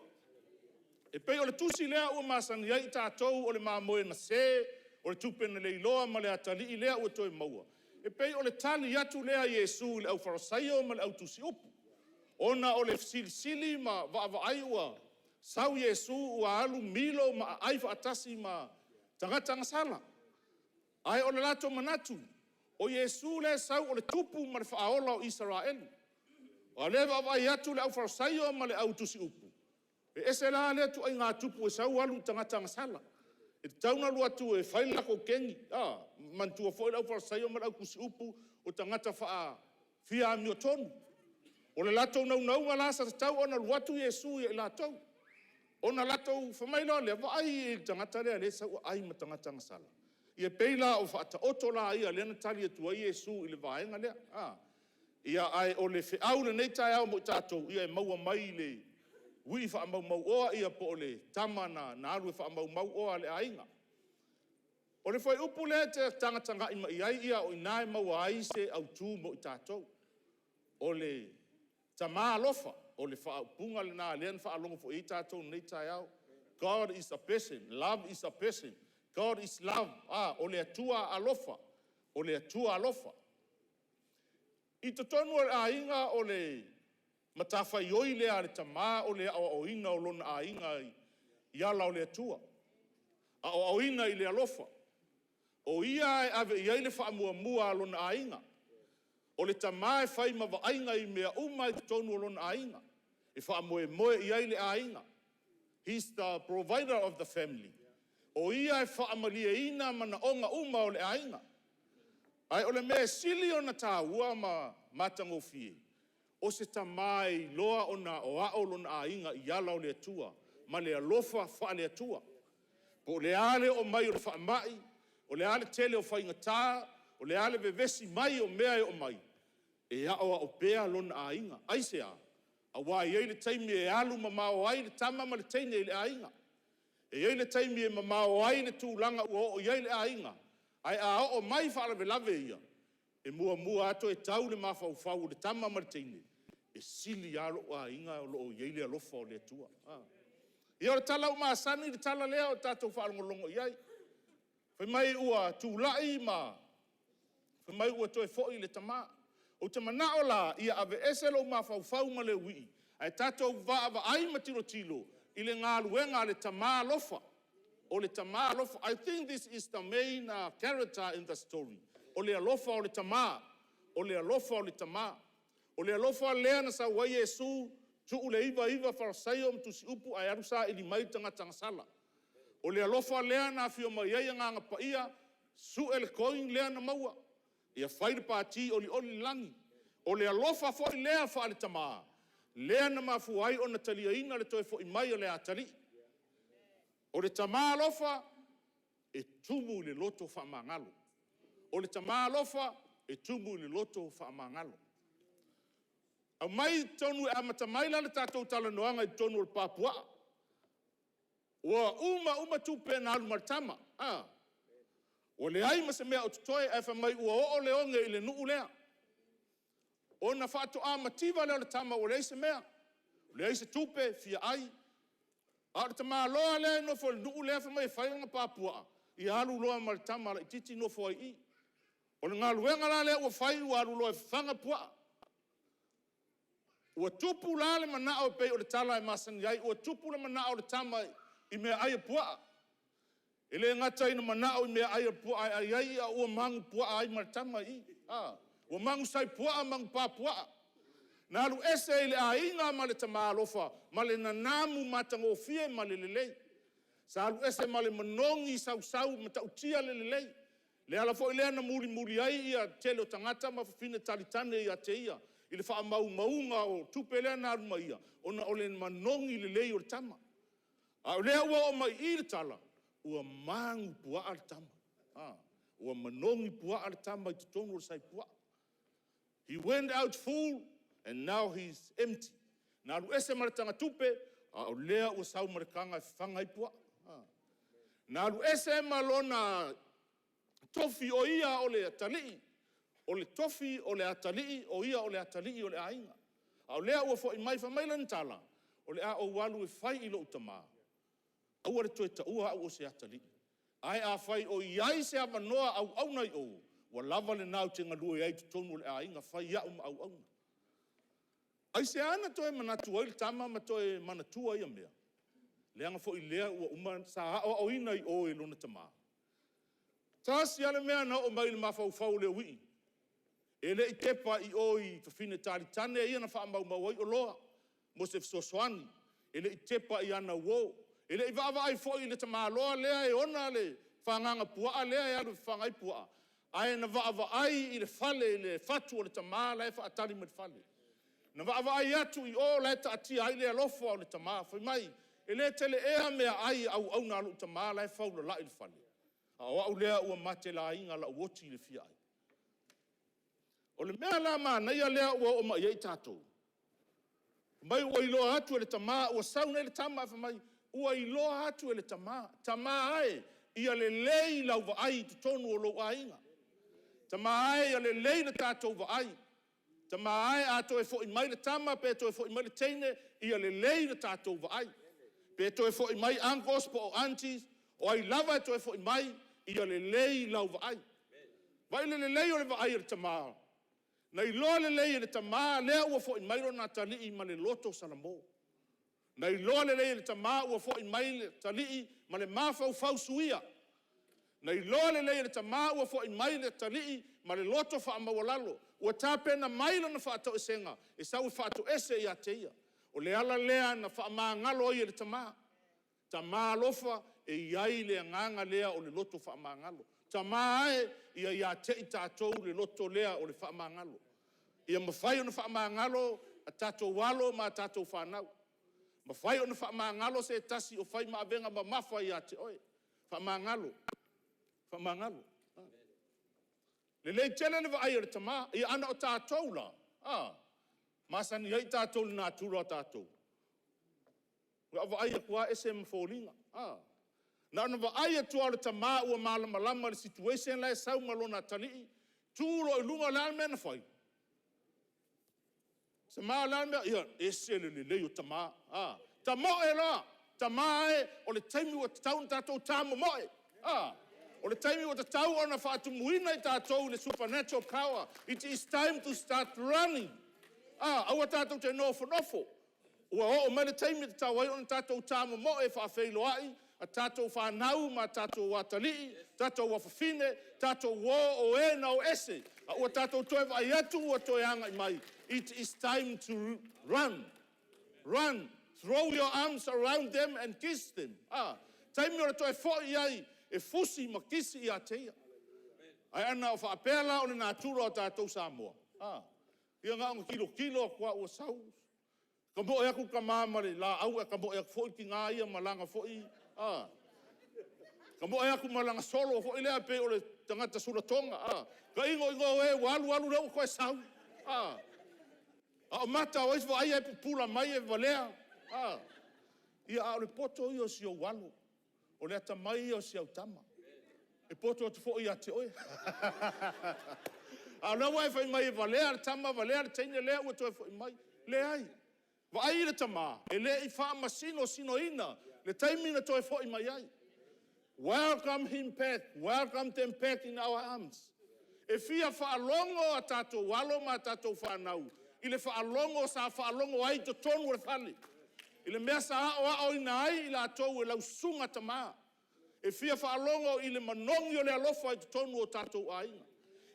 E pei o le tusi lea ua masani ai tātou o le māmoe na se, o le tupena le iloa ma le atali I lea ua toi maua. E pei o le tali atu lea Iesu I le au farasaio ma le au tusi upu. Ona o le sili ma vaai ua sau Iesu ua alu milo ma aifa atasi ma tangata sala. Ai o le lato manatu. O Iesu le sau o le tupu ma le whaaola o Israel. O le vai atu le au farasaio ma le au tusi upu. E ese la le tu ai ngā tupu e sau alu tangata sala. E tauna lua tu e whaila ko kengi. Mantua fo le au farasaio ma le au tusi upu o tangata wha fia mi o tonu. O le lato nau ma lasa te tau ona luatu Iesu I lato. Ona lato whamaila le vai tangata le sau ai ma tangata sala. Ia peila o whaata oto la ia lena tali atua Iesu I le vaenga lea. Ia ai o le whiau le nei tai au mo tātou ia e maua mai le ui wha mau oa ia po o le tamana na alu e wha mau oa le ainga. O le whai upu le te tangatanga ima I ai ia o inae maua ai se au tū mo tātou. O le tamā lofa, o le wha punga le nā lean wha alongo fo I tātou nei tai au. God is a person, love is a person. God is love. O le atua alofa. O le atua alofa. I to tonu a inga o le matawhai oi lea le tamā o le o ina o lona a inga I ala o le atua. A o ina I le alofa. O ia e ave I le wha mua lona a inga. O le tamā e whai mawa ainga I mea umai to tonu o lona a inga. E wha moe I le a inga. He's the provider of the family. O ia e whaamalia ina mana onga uma o le ainga. Ai o le mea sili o na tāua ma matangofie. O se tamai loa o na o aolo na ainga I ala o le atua. Ma le alofa wha le atua. Po le ale o mai o le whaamai. O le ale tele o whaingatā. O le ale vevesi mai o mea o mai. E ao o pea lona ainga. Ai se a. A wai ei le taimi e alu ma o ai le tama ma le teine I le ainga. E ei le taimi e mamao ai le tūlanga ua o iei le ainga. Ai a o mai whaalawe lawe ia. E mua ato e tau le mawhau le tama marteine. E sili alo a inga o loo iei le alofa o le tua. Ia o le tala o maasani le tala lea o tātou whaalongolongo iei. Whai mai ua tūlai ma. Whai mai ua toe fo'i le tama. O te mana o la ia ave ese lo mawhau ma le ui. Ai tātou va ai matiro tilo. I le ngā luenga le tamā lofa. O le tamā alofa. I think this is the main character in the story. O le alofa o le tamā. O le alofa o le tamā. O le alofa lea na sa wai Yesu Tu le iva farisai o mtusi upu ai arusa ili mai tanga sala. O le alofa lea na fio mai ai nganga paia, su ele koin lea na maua. Ia whaire pāti oli langi. O le alofa fo i lea wha le tamaa. Lea na mafu ai o na talia ina le toi fo i mai o le atali. O le tamaa alofa e tumu le loto wha mangalo. O le tamaa alofa e tumu le loto wha mangalo. Au mai tonu e amata mai la le tātou tala noanga i tonu o le Papua. Ua uma tupe na alu maritama. O le ai ma se mea o tutoe e wha mai ua o le onge i le nuu lea. O na whaato a mativa leo le tama o le eise mea. O le eise tupe fia ai. A le tama loa lea no fo le nuu lea wha mai whainga Papua. I alu loa maritama la i titi no fo i. O le ngā luenga la lea ua whai ua alu loa whanga pua. Ua tupu la le manao pe o le tala e masani ai. Ua tupu le manao le tama i mea ai pua. Ele ngata ina manao i mea ai pua ai a ua mangu pua ai maritama i. Ua mangu sai pua mangu Papua. Na alu ese ele a inga ma le tama alofa. Ma le nanamu matangofie ma le lelei. Sa alu ese ma le manongi sau matautia le lelei. Le ala fo ilea na muri ai ia tele o tangata ma fine talitane ia te ia. Ile wha maunga o tupelea na aruma ia. Ona ole manongi le lei o le tama. A lea ua o mai i le tala. Ua mangu pua a le tama. Ua manongi pua a le tama i tutonu o le sai pua. He went out full and now he's empty. Na alu ese maritanga tupe, a o lea ua sau marekanga e whangai pua. Na alu ese malona tofi o ia o le atalii. O le tofi o le atalii, o ia o le atalii o le ainga. A o lea ua fo i mai whamaila ntala. O le a o walu e whai ilo utama. Aua le toe ta ua au o se atalii. Ai a whai o iai se ama noa au nei o. Wa lava le nau te ngalua iai tu tonu le ainga whai ia au. Ai se ana toe manatu ai le tama ma toe manatua ia mea. Leanga fo i lea ua uma sa o ina i o e lona tama. Tasi ale mea na o mai le mafau le wii. Ele i tepa i o i whawhine tari tane ia na wha mau ai o loa. Mo se fsosoani. Ele i tepa i ana uo. Ele i wawa ai fo i le tama loa lea e ona le whanganga pua lea e alu whangai pua. Ai na wawa ai i le fale i le fatu o le tama la e whaatari me le fale. Na wawa ai atu i o le ta atia ai le alofa o le tama. Whai mai, ele tele ea mea ai au na alu tama la e whaula la i le fale. A o au lea ua mate la inga la uoti i le fia ai. O le mea la maa na ia lea ua o mai ei tātou. Mai ua iloa atu e le tama, ua sauna e le tama fa mai, ua iloa atu e le tama. Tama ai, ia le lei lau wa ai tu tonu o lo ainga. Tama ai, ia le lei na tātou wa ai. Tama ai, a to e fo i mai le tama, pe to e fo i mai le teine, ia le lei na tātou wa ai. Pe to e fo i mai uncles po o aunties, o ai lava to e fo i mai, ia le lei lau wa ai. Vai le lei o le wa ai le tama. Na i loa le lei le tama, lea ua fo i mairo na talii ma le loto salamo. Na i loa le lei le tama, ua fo i mai le talii ma le mafau suia. Na i loa le lei le tama, ua fo i mai le talii ma le loto wha amawalalo. Ua tāpena mailo na wha ato esenga, e sau wha ato ese i ateia. O le ala lea na wha amangalo i le tama. Tama alofa e iai le nganga lea o le loto wha amangalo. Tama e ia te i tātou le loto lea o le whaamangalo. Ia mawhai o na whaamangalo a tātou walo ma tātou whanau. Mawhai o na whaamangalo se tasi o whai maavenga ma mawhai a te oe. Whaamangalo. Le lei tele le ai o le tama, ia ana o tātou la. Masani ai tātou le nātura o tātou. Ua ai a kua ese mawholinga. Na ona ai atua le tama ua malama le situation la e sau malona talii. Tūro i lunga la mena whai. Se maa la mea, ia, ese le lei o tama. Tama e la. Tama e, o le taimi o tatau na tātou tāma moe. O le taimi o tatau ona whaatumuina i tātou le supernatural power. It is time to start running. Aua tātou te nofo. Ua o mai le taimi te tau ai ona tātou tāma moe whaafeilo ai. A tātou whanau ma tātou watalii, tātou wafafine, tātou wō o e na o ese. A ua tātou toe vai atu ua toe anga i mai. It is time to run. Run. Throw your arms around them and kiss them. Taimi o le toi fo'i ai, e fusi ma kisi I ateia. Ai ana o whaapela o le nā tura o tātou Samoa. Ia ngā o kilo kua ua sau. Ka mo e aku ka māmare, la au e ka mo e aku fo'i ki ngā ia malanga fo'i. Ka mo e aku malanga solo fo'i lea pe o le tangata suratonga. Ka ingo e walu reu koe sau. O mata o iswa ai e pula mai e valea. Ia a o le poto I o si o walu. O le ata mai o si au tama. E poto o te fo'i a te oe. A lawa e fai mai e valea, tama valea, teine lea ua toi fo'i mai. Le ai. Va ai le tama. E le I wha masino sino ina. Le taimina toi fo'i mai ai. Welcome him back. Welcome them back in our arms. E fia whaalongo a tātou walo ma tātou whanau. I le whaalongo sa whaalongo ai to tonu le whale. I le mea sa o ina ai I la tau e lau sunga tama. E fia whaalongo I le manongi o le alofa ai to tonu o tātou ainga.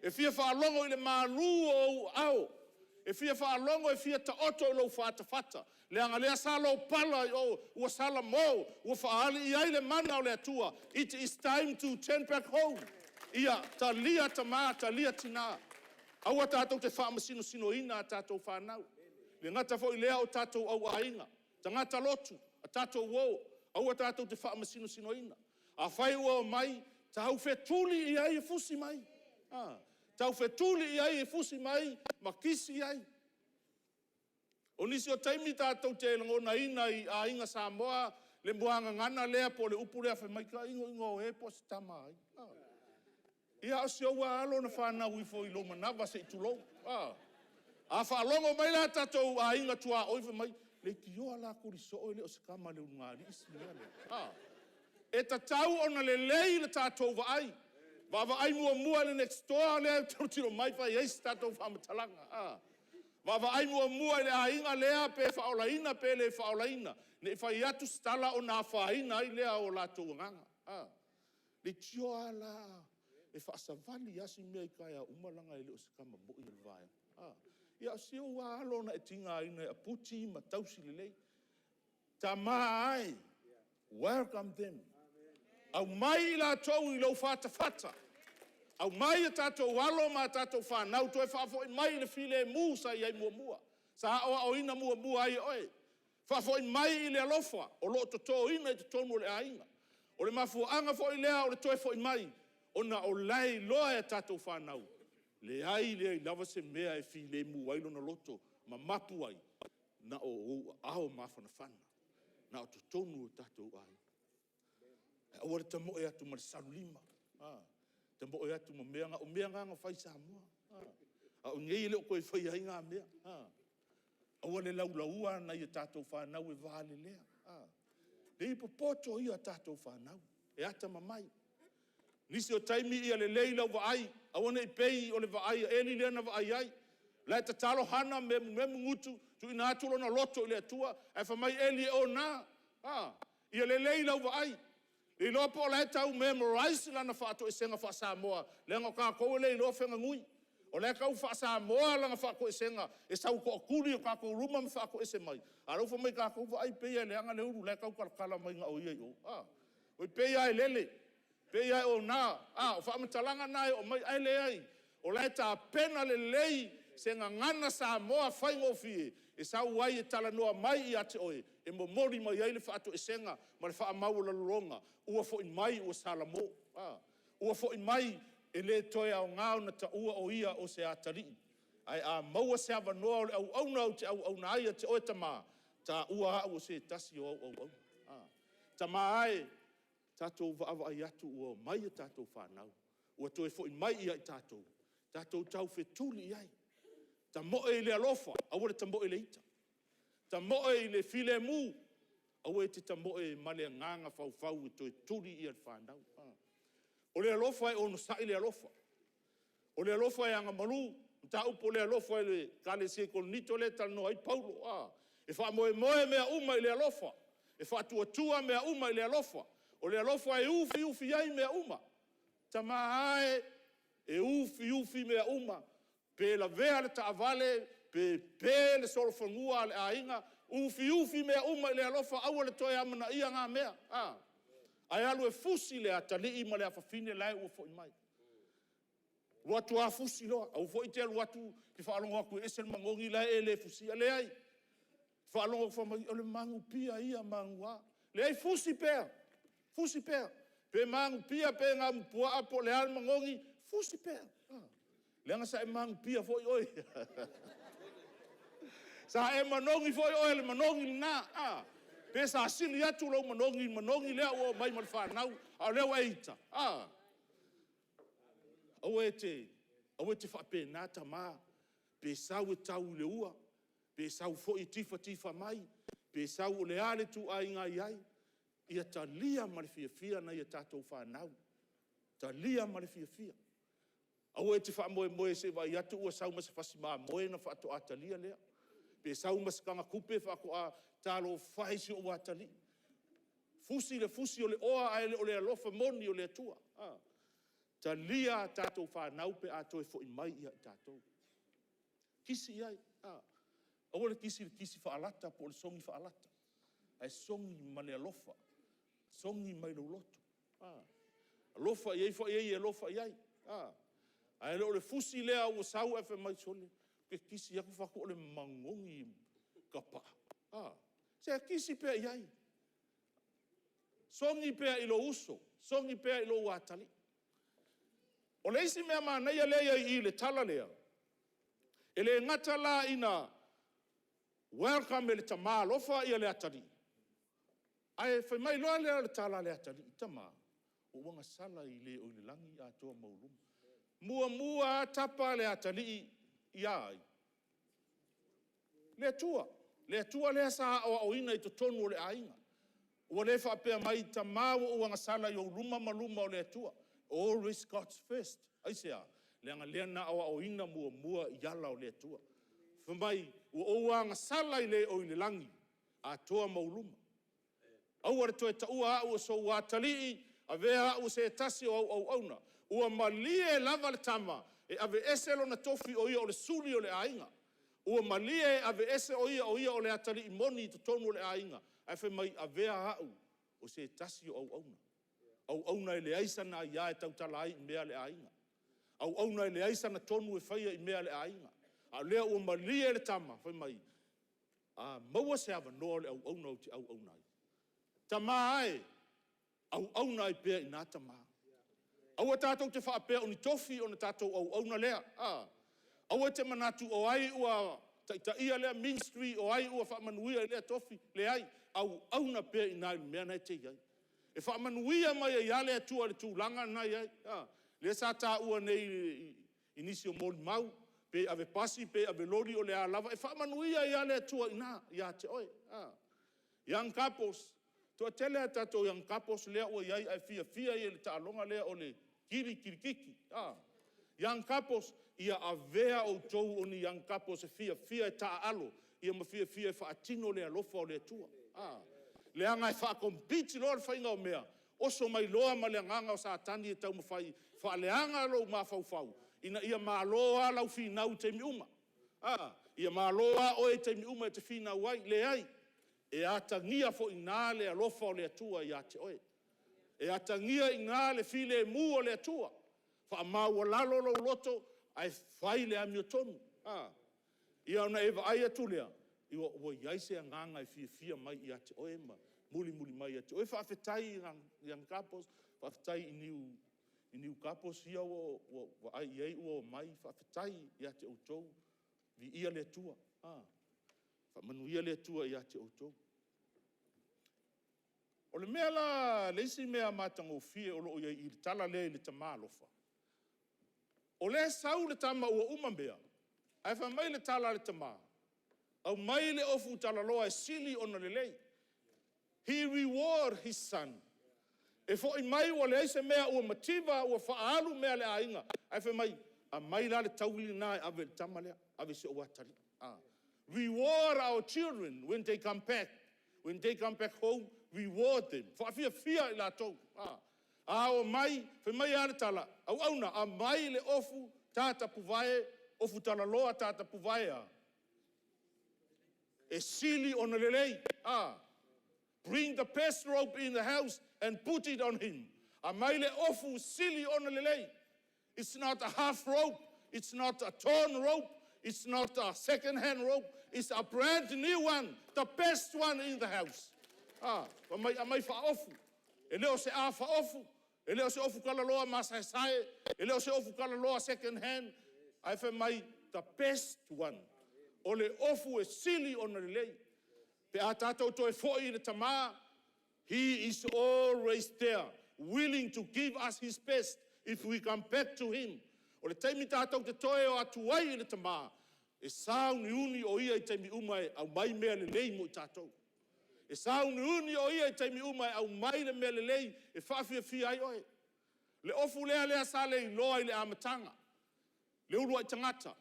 E fia whaalongo I le maru o au. E fia whaalongo e fia ta oto o lau whata. Le anga lea sa lau pala o ua sala mo. Ua whaali I ai le mana o le atua. It is time to turn back home. Ia, ta lia tama, ta lia tina. Aua tātou te whaamasino sino ina a tātou whanau. Le ngata fo I lea o tātou au ainga. Ta ngata lotu, a tātou wō. Aua tātou te whaamasino sino ina. A whai ua o mai, ta hau whetuli I ai e fusi mai. Ta hau whetuli I ai e fusi mai, ma kisi ai. O nisi o taimi tātou te ngona ina I a inga Samoa, le muanga ngana lea po le upu lea whai mai ka ingo e po se tama ai. Ia o si aua alo na whanau I fo I lo manawa se I tulou. A whaalongo mai la tātou a inga tua oiwe mai, le ki oa la kuri so o le o se kama le ungari isi mea le. E ta tau ona le lei le tātou wa ai. Wa ai mua le next door le tau tiro mai whai eisi tātou whamatalanga. Wa ai mua le a inga lea pe whaolaina pe le whaolaina. Ne whai atu stala o nā whaina ai lea o la tau nganga. Le tioa la. E whaasavali asi mea I kai a umalanga I leo se kama boi al vaya. Ia si o walo na e tinga ina e aputi ma tausi lelei. Ta maa ai. Welcome them. Au mai la tau I lau fata. Au mai e tatou walo ma tatou whanau. Toi whaafo I mai le file mu sa I ai mua. Sa o ina mua ai oe. Whaafo I mai I le alofa. O lo to ina I te tonu le ainga. O le mafu anga fo I lea o le toi fo I mai. Ona o lai loa e tātou whanau. Le ai le lava se mea e fi le mu wailo na loto. Ma mapu ai. Na o ao mawhana whana. Na o tonu o tātou ai. E aware ta mo e atu ma le salulima. Ta mo e atu ma meanga. O meanga nga whai Samoa. A o ngei leo koe whai ai ngā mea. Aware laulaua na I tātou whanau e vāle lea. Le ipopoto I a tātou whanau. E ata mamai. Nisi o taimi I le leila o vaai, awana I pei o le vaai, eli lena vaai ai. Lai ta talo hana memu ngutu, tu ina atulo na loto I le atua, ai whamai eli o nā. I le leila o vaai. I lopo o lai tau memorize lana whaato e senga wha Samoa, lenga ka koe le ilo whenga ngui. O lai kau wha Samoa langa whaako e senga, e sau ko okuri o kako ruma me whaako e se mai. A rau whamai kako vaai pei le anga le uru, lai kau kala mai nga o iai o. Oi pei ai lele. Pei ai o nā, o whamatalanga nai o mai ai le ai. O lai tā pena le lei se ngana Samoa whai ngofie. E sau ai e tala noa mai I ate oe. E mo mori mai ai le whaato e senga, ma le wha mau la luronga. Ua fo I mai ua salamo. Ua fo I mai e le toe au ngāo na ta ua o ia o se atari. Ai a maua se ava noa o le au au nau te au na ai ate oe tama. Ta ua au o se tasi o au. Tama ai. Tātou whaava ai atu ua mai a tātou whanau. Ua toe fo I mai I ai tātou. Tātou tau whetuli I ai. Ta moe I le alofa, awere ta moe le ita. Ta moe I le file mu, awere te ta moe male nganga whau I toe tuli I al whanau. O le alofa e ono sa I le alofa. O le alofa e anga maru, ta upo le alofa e le kale se kolonito le tano ai paulo. E wha moe mea uma I le alofa. E wha tua mea uma I le alofa. O le alofa e ufi ai mea uma. Tama ae e ufi mea uma. Pe la vea le taavale, pe le solofangua le ainga, Ufi mea uma le alofa aua le toi amana ia ngā mea. Ai alu e fusi le atali ma le afafine lai ua fo i mai. Watu a fusi loa, au fo i te alu watu ki whaalongo aku esel mangongi lai e le fusi a le ai. Whaalongo whamai o le mangu pia ia mangu a. Le ai fusi pēr. Pe mangu pia pe ngā mpua apo le al mangongi, fusi pēr. Le anga sa e mangu pia fo i oi. Sa e manongi fo i oi le manongi na. Pe sa asili atu lau manongi lea o mai mal whanau, au leo e ita. Au e te whapena ta mā, pe sau e tau le ua, pe sau fo i tifa mai, pe sau o le ale tu ai ngai ai, ia ta lia ma le fia na ia tātou whanau. Ta lia ma le fia. Au e te whamoe se vai atu ua sau masa whasima moe na whaato atalia lea. Pe sau masa kanga kupe whako a talo whaisi o watali. Fusi o le oa ai o le alofa moni o le atua. Ta lia tātou whanau pe ato e fo i mai ia i tātou. Kisi ai. Au le kisi whaalata po le songi whaalata. Ai songi ma le alofa. Songi mai lo loto. Alofa iei fo iei alofa iei. Ai le fusi lea o sau e fe mai sole. Ke kisi aku whako o le mangongi kapa. Se kisi pea iei. Songi pea ilo uso. Songi pea ilo watali. O le isi mea maa neia lea i le tala lea. E le ngata la ina welcome le tama lofa ia le atari. Ai whai mai loa lea le tala le atari i tama. O wanga sala i le o le langi a toa maulum. Mua tapa le atari i ai. Le tua lea sa o ina i to tonu o le ainga. Ua le whapea mai tama o wanga sala i o luma maluma o le tua. Always God's first. Ai sea, leanga leana awa o ina mua i ala o le atua. Whamai, ua ouanga sala i le o i le langi, a toa mauluma. Au are toe taua au so watali a vea au se tasi o au auna. Ua malie lava le tama, e ave eselo na tofi o ia o le suli o le ainga. Ua malie ave ese o ia o le atali i moni i tonu o le ainga. Ai whamai a vea au o se tasi o au auna. Au auna e le aisa na ia e tautala ai i mea le ainga. Au auna e le aisa na tonu e whaia i mea le ainga. A lea ua malia le tama, whai mai. A maua se awa noa le au auna o te au auna ai. Tama ai, au auna ai pēr i nā tama. Au a tātou te whaapea o ni tofi o na tātou au auna lea. Au a te manatu o ai ua ta ia lea ministry o ai ua whaamanuia lea tofi le ai. Au auna pēr i nā i mea nei te iai. E whaamanuia mai e iale atua le tūlanga nai ai. Le sa tā ua nei inisi o moli mau, pe ave pasi, pe ave lori o le a lava. E whaamanuia e iale atua ina, ia te oe. Young couples, tua tele a tato young couples lea ua iai ai fia i le taalonga lea o le kirikiki. Young couples, ia avea o tou o ni young couples e fia e taalo, ia ma fia e whaatino le alofa o le atua. Le anga e whaakompiti loa le whainga o mea. Oso mai loa ma le nganga o sa tani e tau mawhai. Whaaleanga lo ma fau. Ina ia maa loa lau whinau te miuma. Ia maa loa oe te miuma e te whinau ai. Le ai. E atangia fo ina le alofa o le atua i ate oe. E atangia ina le file mu o le atua. Wha maua lalo lo loto ai whai le ami o tonu. Ia ona eva ai atu lea. Iwa ua iaise a nganga e fia mai i ate oe ma. Muli mai i ate oe. Whaafetai young couples. Whaafetai i niu couples ia o ai iei ua mai. Whaafetai i ate o tou. Vi ia le tua. Whamanu ia le tua i ate o tou. O le mea la leisi mea matango fie o loo iei i le tala lea i le tamalofa. O le sau le tama ua umambea. Ai whamai le tala le tama. Au mai le ofu talaloa e sili ona le lei. He reward his son. E fo i mai ua le aise mea ua mativa ua whaalu mea le ainga. Ai wha mai, a mai la le tauli nai ave le tama lea, ave se o atari. Reward our children when they come back. When they come back home, reward them. Fia i la tau. O mai, wha mai a le tala. Au auna, a mai le ofu tata puvae, ofu talaloa tata puvae a. E sili ona lelei. Bring the best rope in the house and put it on him. A mai le ofu sili ona lelei. It's not a half rope. It's not a torn rope. It's not a second-hand rope. It's a brand new one. The best one in the house. A mai fa ofu. E leo se a fa ofu. E leo se ofu kala loa masai. E leo se ofu kala loa second-hand. Ai fa mai the best one. O le ofu e sili ona lelei. Pe a tātou toi fo'i le tamā. He is always there, willing to give us his best if we come back to him. O le taimi tātou te toe o atu ai le tamā. E sāu ni uni o ia I taimi umai au mai mea le lei mo I tātou. E sāu ni uni o ia I taimi umai au mai le mea le lei e whaafia fia ai oe. Le ofu lea sa le iloa I le amatanga. Le uru ai tangata.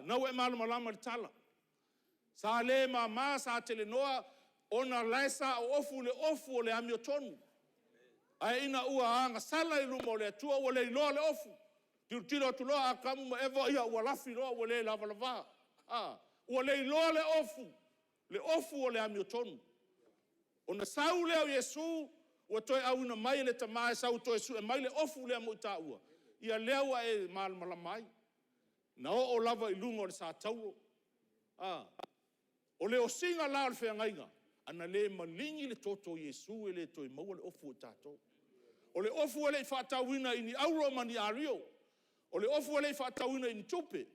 Nau e malama le tala. Sa le mama sa tele noa ona laisa o ofu o le ami o tonu. Ai ina ua anga sala I luma o le atua o le iloa le ofu. Tiro tu loa a kamu ma ewa ia ua lafi loa o le lava lava. O le iloa le ofu o le ami o tonu. Ona sau leo Yesu ua toi au ina mai le tamae sau toi su e mai le ofu lea mo ita ua. Ia lewa e malmala mai. Na o lava I lunga o le sa tauro. O le o singa la le whea ngainga. Ana le malingi le toto Yesu e le toi maua le ofu o tato. O le ofu e le whaatawina I ni auro mani ario. O le ofu e le whaatawina I ni tupe.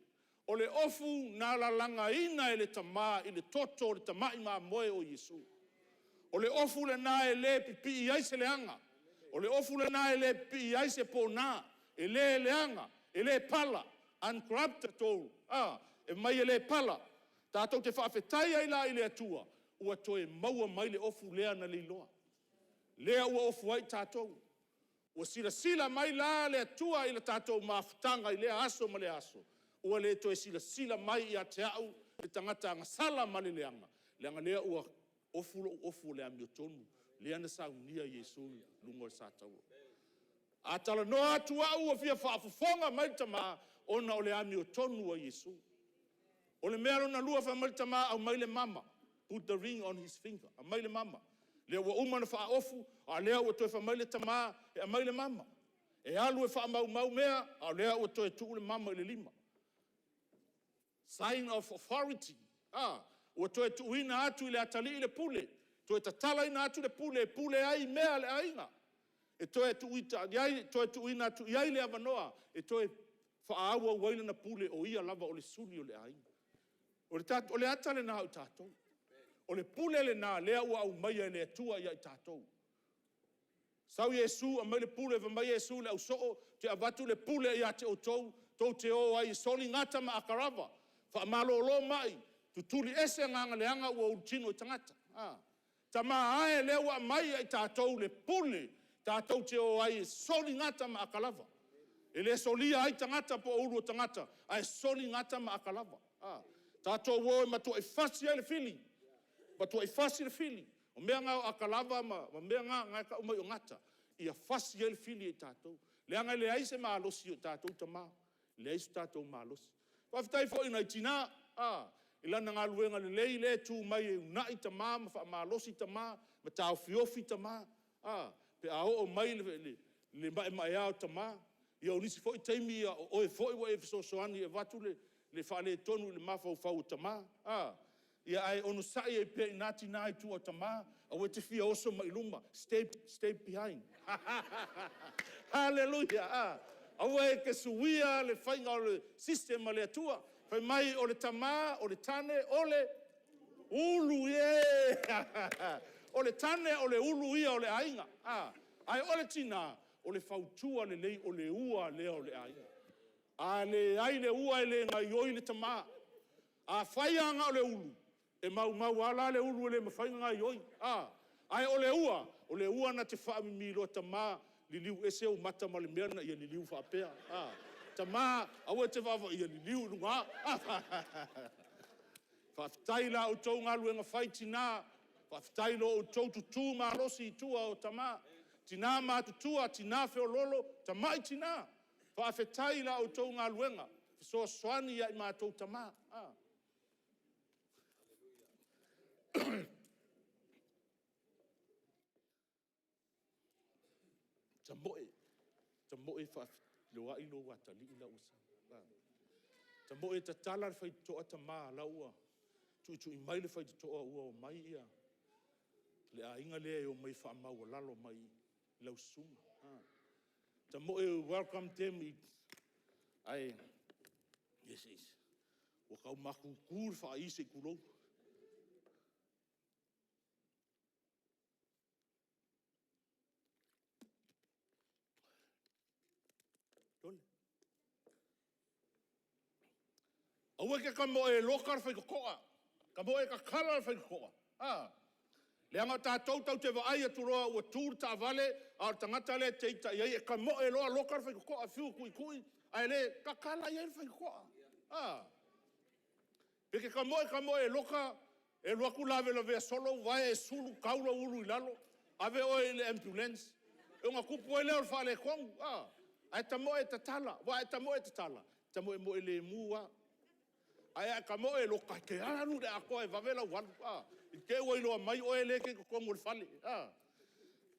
O le ofu na la langa ina e le tama I le toto le tama I maa moe o Yesu. O le ofu le na e le pipi I aise le anga. O le ofu le na e le pipi I aise po na. E le anga. E le pala. Uncorrupted tolu. E mai e le pala. Tātou te whaafetai ai la I le atua. Ua toe maua mai le ofu lea na le iloa. Lea ua ofu ai tātou. Ua sila mai la le atua I le tātou mafutanga I le aso ma le aso. Ua le toe sila mai I a te au le tangata ngasala ma le leanga. Leanga lea ua ofu le ami o tonu. Lea na sa unia Yesu lungo le sātau. A tala no atua ua fia whaafufonga mai tama ona o le ami o tonu a Yesu. O le mea na lua wha tama au mai le mama. Put the ring on his finger. A mai le mama. Lea ua umana wha ofu. A lea ua toe wha mai le tama. E a mai le mama. E alu e wha mau mea. A lea ua toe tuu le mama I le lima. Sign of authority. Ua toe tuu ina atu I le atali I le pule. Toe tatala ina atu le pule. Pule ai mea le ainga. E toe tuu ina atu iai le avanoa. E toe wha aua waila na pule o ia lava o le suli o le ainga. O le ata le nā o tātou. O le pule le nā lea ua au mai le atua ia I tātou. Sau Yesu a mai le pule va mai Yesu le au soo te avatu le pule ia te o tou. Tou te o ai soli ngata ma akarava. Wha malolo mai. Tutuli ese nganga le anga ua ultino I tangata. Tama ae lea ua mai I tātou le pule. Tātou te o ai soli ngata ma akarava. E le solia ai tangata po uru o tangata. Ai soli ngata ma akalava. Tātou wo ma tu e fasi ai le fili. Ma tu e fasi le fili. O mea ngā akalava ma mea ngā ka umai o ngata. Ia fasi ai le fili e tātou. Le anga le aise ma alosi o tātou tama. Le aise tātou ma alosi. Whaftai fo ina I tina. Ilana ngā luenga le lei le tu mai e unai tama. Ma alosi tama. Ma tau fiofi tama. Pe a o mai le mai au tama. Ia o nisi foi taimi o e foi wa e fisosoani e watu le whale tonu le mawhau tama. Ia ai ono sai e pe inati nai tu o tama. A we te fia oso mai luma. Stay behind. Hallelujah. A we ke suia le whainga o le sistema le atua. Whai mai o le tama, o le tane, o le ulu ye. O le tane, o le ulu ia, o le ainga. Ai o le tina. O le fautua le lei o le ua lea o le ai. A le ai le ua le ngai oi le tama. A whaianga o le ulu. E mau ala le ulu le mawhainga ngai oi. Ai o le ua na te whaami milo tama li liu ese o mata ma le merna ia li liu whaapea. Tama awe te wawa ia li liu lunga. Whaftai la o tau ngā luenga whaitina. Whaftai lo o tau tutu ma rosi tua o tama. Tina matutua, tina feololo, tamai tina. Whaafetai la o tau ngā luenga. So swani ia I mātou tama. Tamoe fa loa ilo wata li ila usa. Tamoe ta tala fai toa ta maa la ua. Tu i mai le fai toa ua o mai ia. Le a inga lea o mai fa mau lalo mai lau sunga. Tamoe welcome them. Yes. O kau maku kur fa isi kurou. Tole. Awe ke ka moe lokar fai kokoa. Ka moe ka kala fai kokoa. Le anga tātou tau te waai aturoa ua tūr ta vale, a tangata le te ita iai, ka moe loa lokar fai kokoa, fiu kui, ai le, ka kala iai fai kokoa. Peke ka moe loka, e luaku lave la vea solo, vai e sulu, kaula ulu ilalo, ave oe le ambulance, e unga kupu e leo whale kongu, ai ta moe ta tala, wa e ta moe ta tala, ta moe le mua, ai ka moe loka, ke anu le ako e vavela walu, i ke ua iloa mai oe le ke kongu le whale,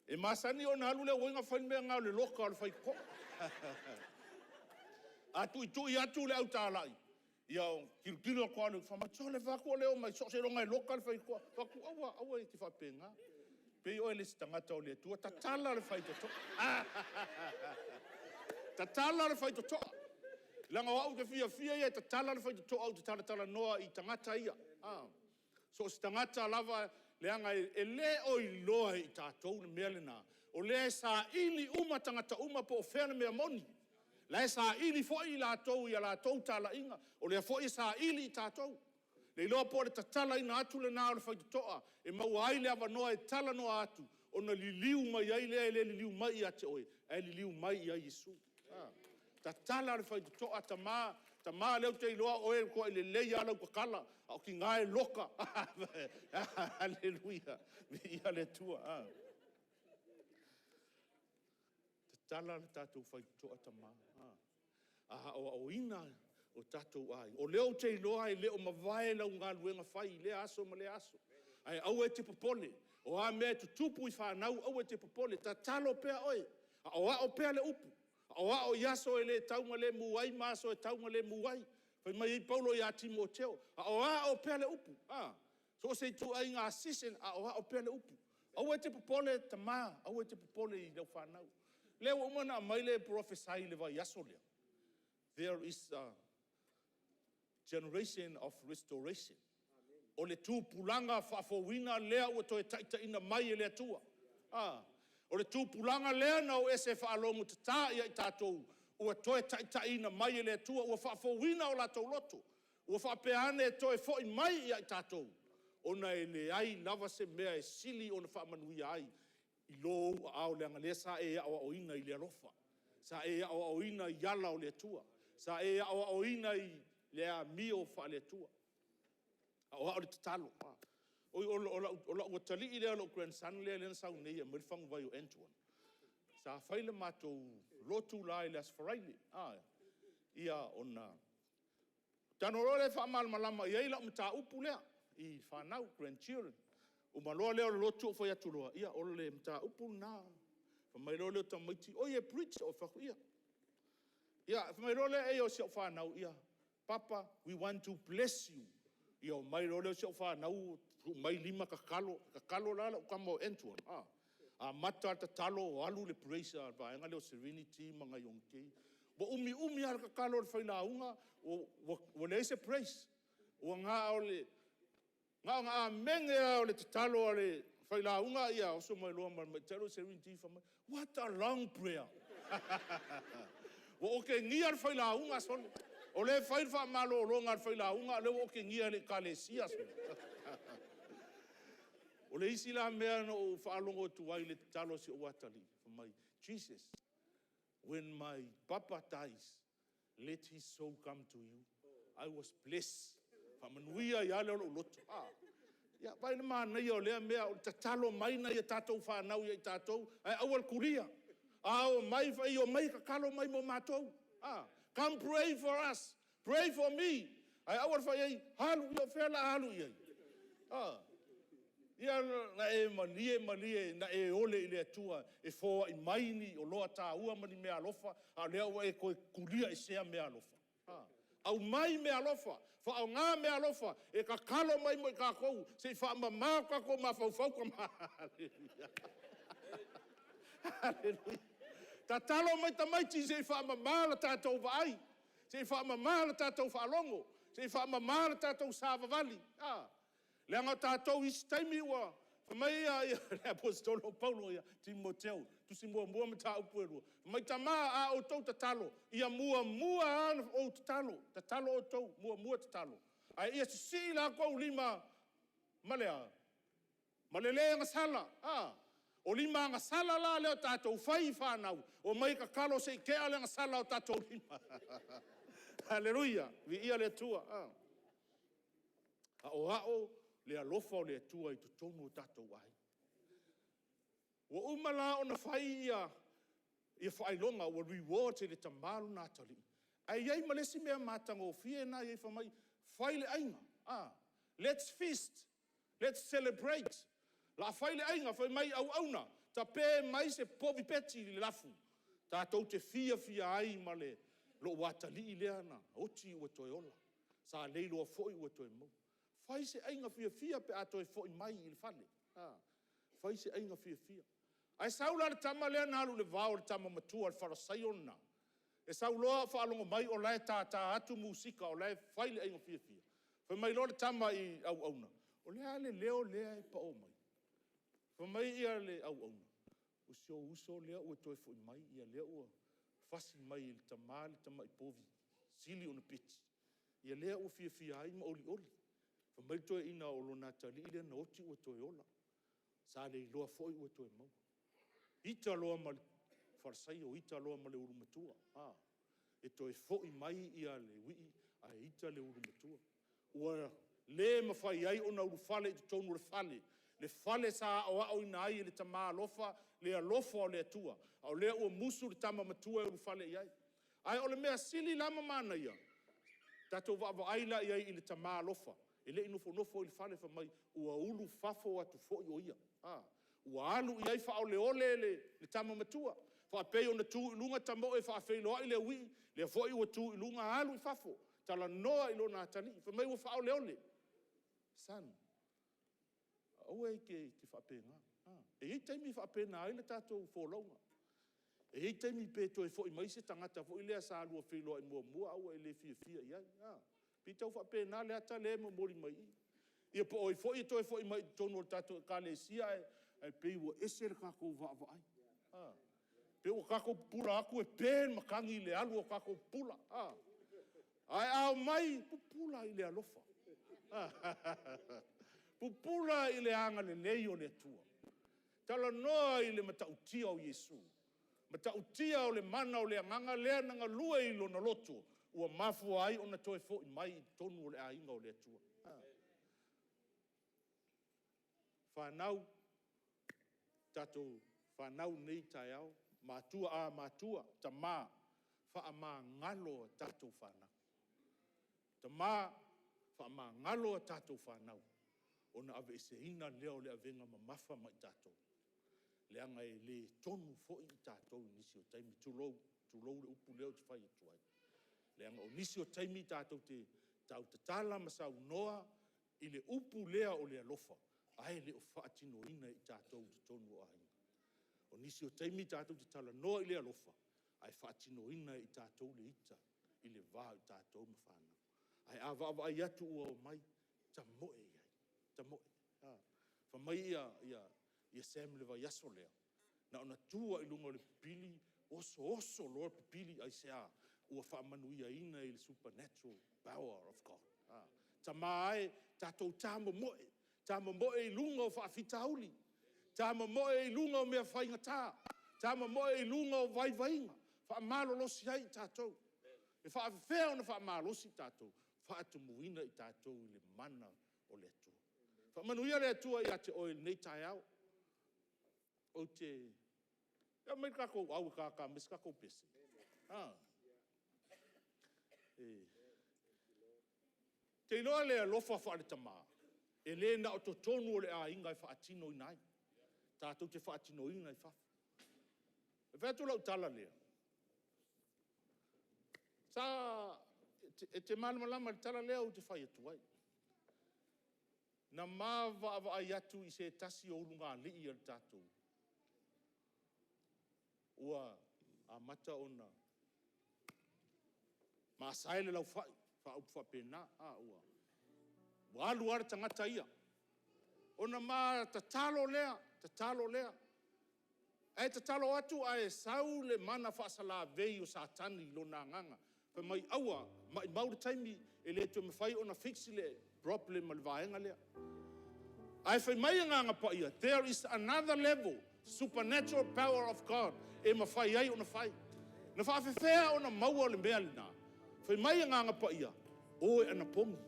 e masani o na alu le oinga whain mea ngau le loka o le whai ko, atu i atu le au tālai, ia kiru ko anu fa so le vaku leo mai so se longa local fai ko vaku awa ti fa penga pe o le stangata o le tu ta tala le fai to ta tala le fai to langa wa ke fia ia ta tala le fai to au ta tala noa i tangata ia so stangata lava le anga e le o i loa i tatou le melena o le sa ili uma tangata uma po fena me moni la sa ili fo i la tou ia la tou tala inga o le fo i sa ili tatou le lo po le tala ina atu le na o le fai toa e mau ai le ava noa e tala noa atu o na liliu mai ai le liliu mai ate oe e liliu mai ai Yesu ta tala le fai toa ta ma le te loa o e ko le le ia la kala o ki ngai loka haleluia ia le tua tala le tatou fai toa ta ma o ina o tatou ai o leo te loa e leo mavae lau ngā luenga fai le aso ma le aso ai au e te popole o a mea tu tupu i whanau au e te popole ta talo pea oe o a o pea le upu o a o yaso e le taunga le muai maso e taunga le muai fai mai i paulo i a Timoteo o a o pea le upu so se tu ai ngā sisen o a o pea le upu au e te popole ta ma au e te popole i lau whanau leo umana mai le prophesy le vai yaso leo. There is a generation of restoration. O le tu pulanga whafowina lea ua toe taita ina mai e lea tua. O le tu pulanga lea na o ese whaalongu tata ia i tātou. Ua toe taita ina mai e lea tua. Ua whafowina o la tau loto. Ua whapeane e toe fo i mai ia i tātou. Ona e le ai lava se mea e sili o na whamanuia ai. I lo au le ngale sa e au oina i le rofa sa e au oina i ala o le tua sa e au oina i le mio fa le tua au au le talo o tali i le lo grandson le sa nei me fang vai o Antoine sa faile mato lotu lai las fraile ia ona tanoro fa mal malama ia la mta upulea I fanau grandchildren o maloa leo lotu foi atuloa ia o le mta upu na fa mai leo ta maiti o ye preach o fa ia fa mai leo e o se fa nau ia papa we want to bless you ia mai leo se fa nau mai lima kakalo la ka mo Antoine mata ta talo alu le praise ba nga leo serenity manga yonke bo umi ar kakalo fa la unga o le se praise o nga o le nga menge o le talo o le faila unga ia o so mai loa mai talo serenity fa what a long prayer o ke ngia faila unga so o le fa malo longa faila unga le o ke ngia le kalesia so o le isi la mea no fa longo tu ai le talo si o watali fa mai Jesus when my papa dies let his soul come to you I was blessed Famanuia ia le o loto. Ia vai na mana ia o lea mea o tatalo mai na ia tātou whanau ia I tātou. Ai awal kuria. O mai vai o mai kakalo mai mo mātou. Come pray for us. Pray for me. Ai awal vai ai halu ia whela halu ia. Ia na e malie na e ole i le atua e fōa i maini o loa tā ua mani mea alofa a lea ua e koe kuria i sea mea alofa. Au mai mea alofa, fa au ngā mea alofa e ka kalo mai mo i ka kou se i wha mamā ka kou ma fau ka ma. Hallelujah. Ta talo mai ta maiti se i wha mamā la tātou vaai, se i wha mamā la tātou whaalongo, se i wha mamā la tātou sāvavali. Leanga tātou isi taimi ua, whamai le apostolo Paulo ia, Timoteo, tusi mua me tā upu erua. Whamai tamā a o tau ta talo, ia mua ana o ta talo o tau, mua ta talo. Ai ia sisi la kua ulima, malea, malelea nga sala, o lima nga sala la leo tātou whai whanau, o mai ka kalo se i kea le nga sala o tātou lima. Hallelujah, vi ia le tua. Ao, le alofa o le atua i tu tonu o tātou ai. Wa umala o na whai ia whailonga o reward te le tamaru nā tali. Ai iei malesi mea mātanga o fie nā iei whamai whaile ainga. Let's feast. Let's celebrate. La whaile ainga whai mai au auna. Ta pē mai se povi peti le lafu. Tātou te fia ai ma le lo watali i lea na. Oti ua toi ola. Sa leilo a foi ua toi mau. Fai se ainga fia pe ato e foi mai i le fale. Fai se ainga fia. Ai saula le tama lea nalu le vao le tama matua le farasai ona. E sauloa whaalongo mai o lai tā atu musika o lai fai le ainga fia. Fai mai lo le tama i au auna. O lea le leo lea e pa o mai. Fai mai ia le au auna. Uso lea ua toi foi mai ia lea ua fasi mai i le tama i povi. Sili o na piti. Ia lea ua fia ai ma oli. Mai toi ina o lona tali ile na oti ua toi ola. Sa le iloa foi ua toi mau. Ita loa ma le farsai o ita loa ma le urumatua. E toi foi mai ia le wii a ita le urumatua. Ua le mawhai ai o na urufale i tonu le fale. Le fale sa o ina ai le tama alofa, le alofa o le atua. Au lea ua musu le tama matua e urufale iai. Ai o le mea sili lama mana ia. Tato wa aila iai i le tama alofa. Ele nofo il fale fa mai ua ulu fafo atu fo yo ia. Ua alu iai fa ole le tama matua. Fa pe ona tu ilunga tamo e fa fe lo ile wi le fo i tu ilunga alu i fafo. Tala noa ilo na tali fa mai ua fa ole. San. Oe ke fa pe nga. E taimi fa pe na ile tato fo longa. E taimi pe to fo i mai se tangata fo ile sa alu fe lo i mua au ile fia ia. Pitau fa pe na le ata le mo mori mai. Ia po oi foi to foi mai tonu tato ka le sia e pe wo eser ka ko va ai. Pe o ka ko pula aku e pen makangi le alu o ka ko pula. Ai au mai pula ile alofa. Pula ile anga le leio le tua. Tala noa ile matautia o Yesu. Matautia o le mana o le nganga le nga lua i lo na loto. Ua mafu ai ona toe fo mai tonu o le ainga o le atua. Whanau, tato whanau nei tai au, mātua, ta mā, wha mā ngalo tato whanau. Ta mā, wha mā ngalo tato whanau. Ona ave e se ina leo le avenga ma mafa mai tato. Leanga e le tonu fo i tato nisi o taimi tulou le upu leo te whai tuai. Leanga o nisi o taimi tātou te tau te tala masau noa i le upu lea o le alofa. Ai le o whaatino ina i tātou te tonu o ainga. O nisi o taimi tātou te tala noa i le alofa. Ai whaatino ina i tātou le ita i le vā i tātou mawhana. Ai awa ai atu ua o mai ta moe iai. Ta moe. Wha mai ia Sam le vai aso lea. Na ona tua i lunga le pili oso loa pili ai sea. Ua whaamanuia ina i le supernatural power of God. Ta mai tātou tāma moe. Tāma moe i lunga o whaafitauli. Tāma moe i lunga o mea whaingatā. Tāma moe i lunga o vaivainga. Whaamālolosi ai tātou. E whaafewhea ona whaamālosi tātou. Whaatumuina i tātou i le mana o le atua. Whaamanuia le atua i a te oil nei tai au. O te... Ia mai kako au kaka mis kako pese. Te iloa lea lofa whaare tamā. E le na o tonu o le a inga e whaatino i nai. Tātou te whaatino i nai whafu. E whētu lau tala lea. Sa, e te malamalama le tala lea o te whai atu ai. Na māwa awa ai atu i se tasi o urunga lii al tātou. Ua a mata ona. Ma saele lau whai, wha pēnā, ua. Wa alu ara tangata ia. Ona ma ta talo lea. E ta talo atu a sau le mana whaasala vei o satani lo nā nganga. Pa mai aua, mai mauri taimi e le tu me whai ona fixi le problem al vaenga lea. Ai whai mai nganga pa ia. There is another level, supernatural power of God. E ma whai ai ona whai. Na whaafewhea ona maua le mea lina. Whai mai nganga pa ia. Oe ana pongi.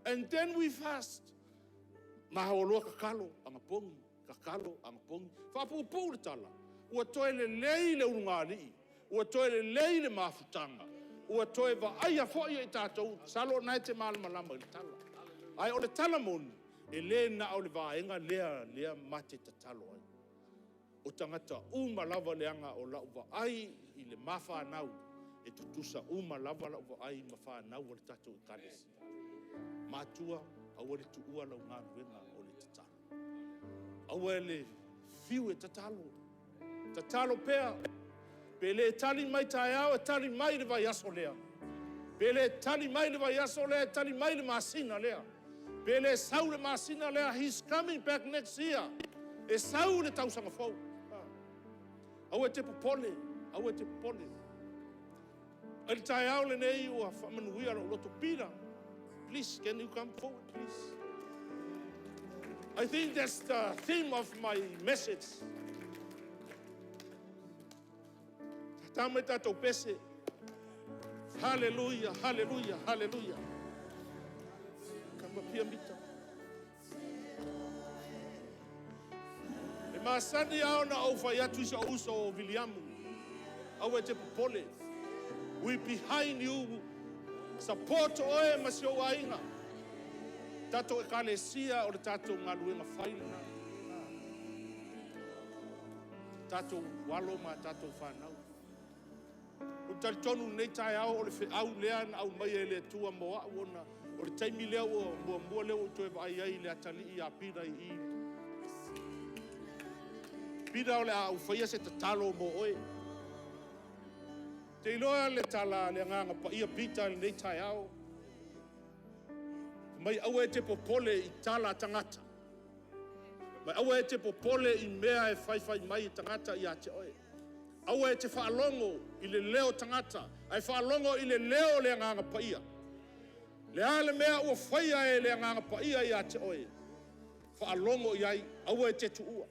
And then we fast. Mahawaloa kakalo, anga pongi. Whapupu le tala. Ua toe le lei le urunga alii. Ua toe le lei le mafutanga. Ua toe va aia foia i tātou. Salo nai te malamalama i le tala. Ai o le tala moni. E le na au le vaenga lea mate ta talo ai. O tangata uma lava leanga o lau va ai i le mafa nau. E tutusa uma lava lau va ai mafa nau o le tātou i kalesi. Matua au le tuua lau ngā ruenga o le tatalo. Au le fiu e tatalo. Tatalo pea. Pele tali mai tae au e tali mai le vai aso lea. Pele tali mai le vai aso lea, tali mai le masina lea. Pele sau le masina lea, he's coming back next year. E sau le tausanga fau. Au e te popole. E tae au le nei ua whamanuia lo loto pira. Please, can you come forward, please? I think that's the theme of my message. Tama tatou pese. Hallelujah. Kama pia mita. E masani au na au fayatu isa uso o Williamu. Au e te popole. We behind you. Support oe masio wainga. Tato e kalesia o le tato ngaluenga whailina. Tato walo ma tato whanau. O talitonu nei tae au o le au lean au mai e le tua moa ona. O le taimi leo o mua leo o toe vai ai le atali i a pira i. Pira o le au whaia se tatalo mo oe. Te iloa le tala le nganga pa ia pita le nei tae au. Mai au e te popole i tala tangata. Mai au e te popole i mea e whai mai i tangata i a te oe. Au e te whaalongo i le leo tangata. Ai whaalongo i le leo le nganga pa ia. Le ale mea ua whaia e le nganga pa ia i a te oe. Whaalongo i ai, au e te tuua.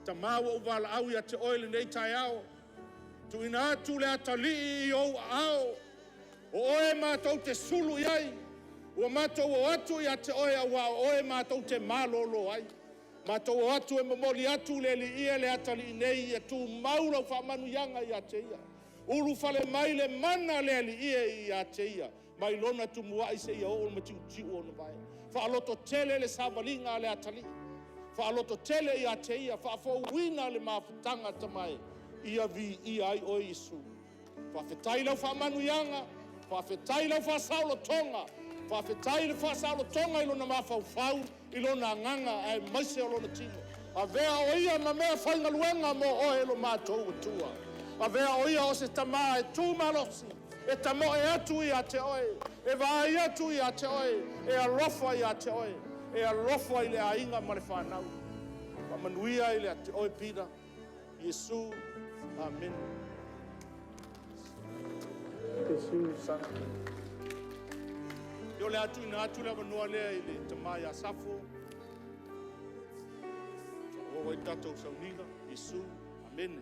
Ta maua uwala au i a te oe le nei tae au. Tu ina atu le atali i ou au. O oe mātou te sulu i ai. Ua mātou o atu i a te oe awa oe mātou te mālolo ai. Mātou o atu e mamoli atu le li ia le atali i nei e tu maura whamanu yanga i a te ia. Uru fale mai le mana le li ia i a te ia. Mai lona tu mua i se ia o ma tiu o na vai. Whaaloto tele le savalinga le atali. Whaaloto tele i a te ia. Whaafouina le mafutanga tamai. Ia vi i ai o Isu. Whawhetai lau whamanu yanga. Whawhetai lau whasaulo tonga. Whawhetai le whasaulo tonga ilo na mawhau ilo na nganga ai maise o lona tino. A vea o ia ma mea whainga luenga mo o elo mātou tua. A vea o ia o se tama e tū malosi. E tamo e atu i a te oe. E vai atu i a te oe. E alofa i a te oe. E alofa i le ainga ma le whanau. Pa manuia i le a te oe pira. Yesu. Amen. Yesu sana. Yo le atu ina atu le wanoa lea i le tamai a safo. O i tatou sauniga. Yesu. Amen.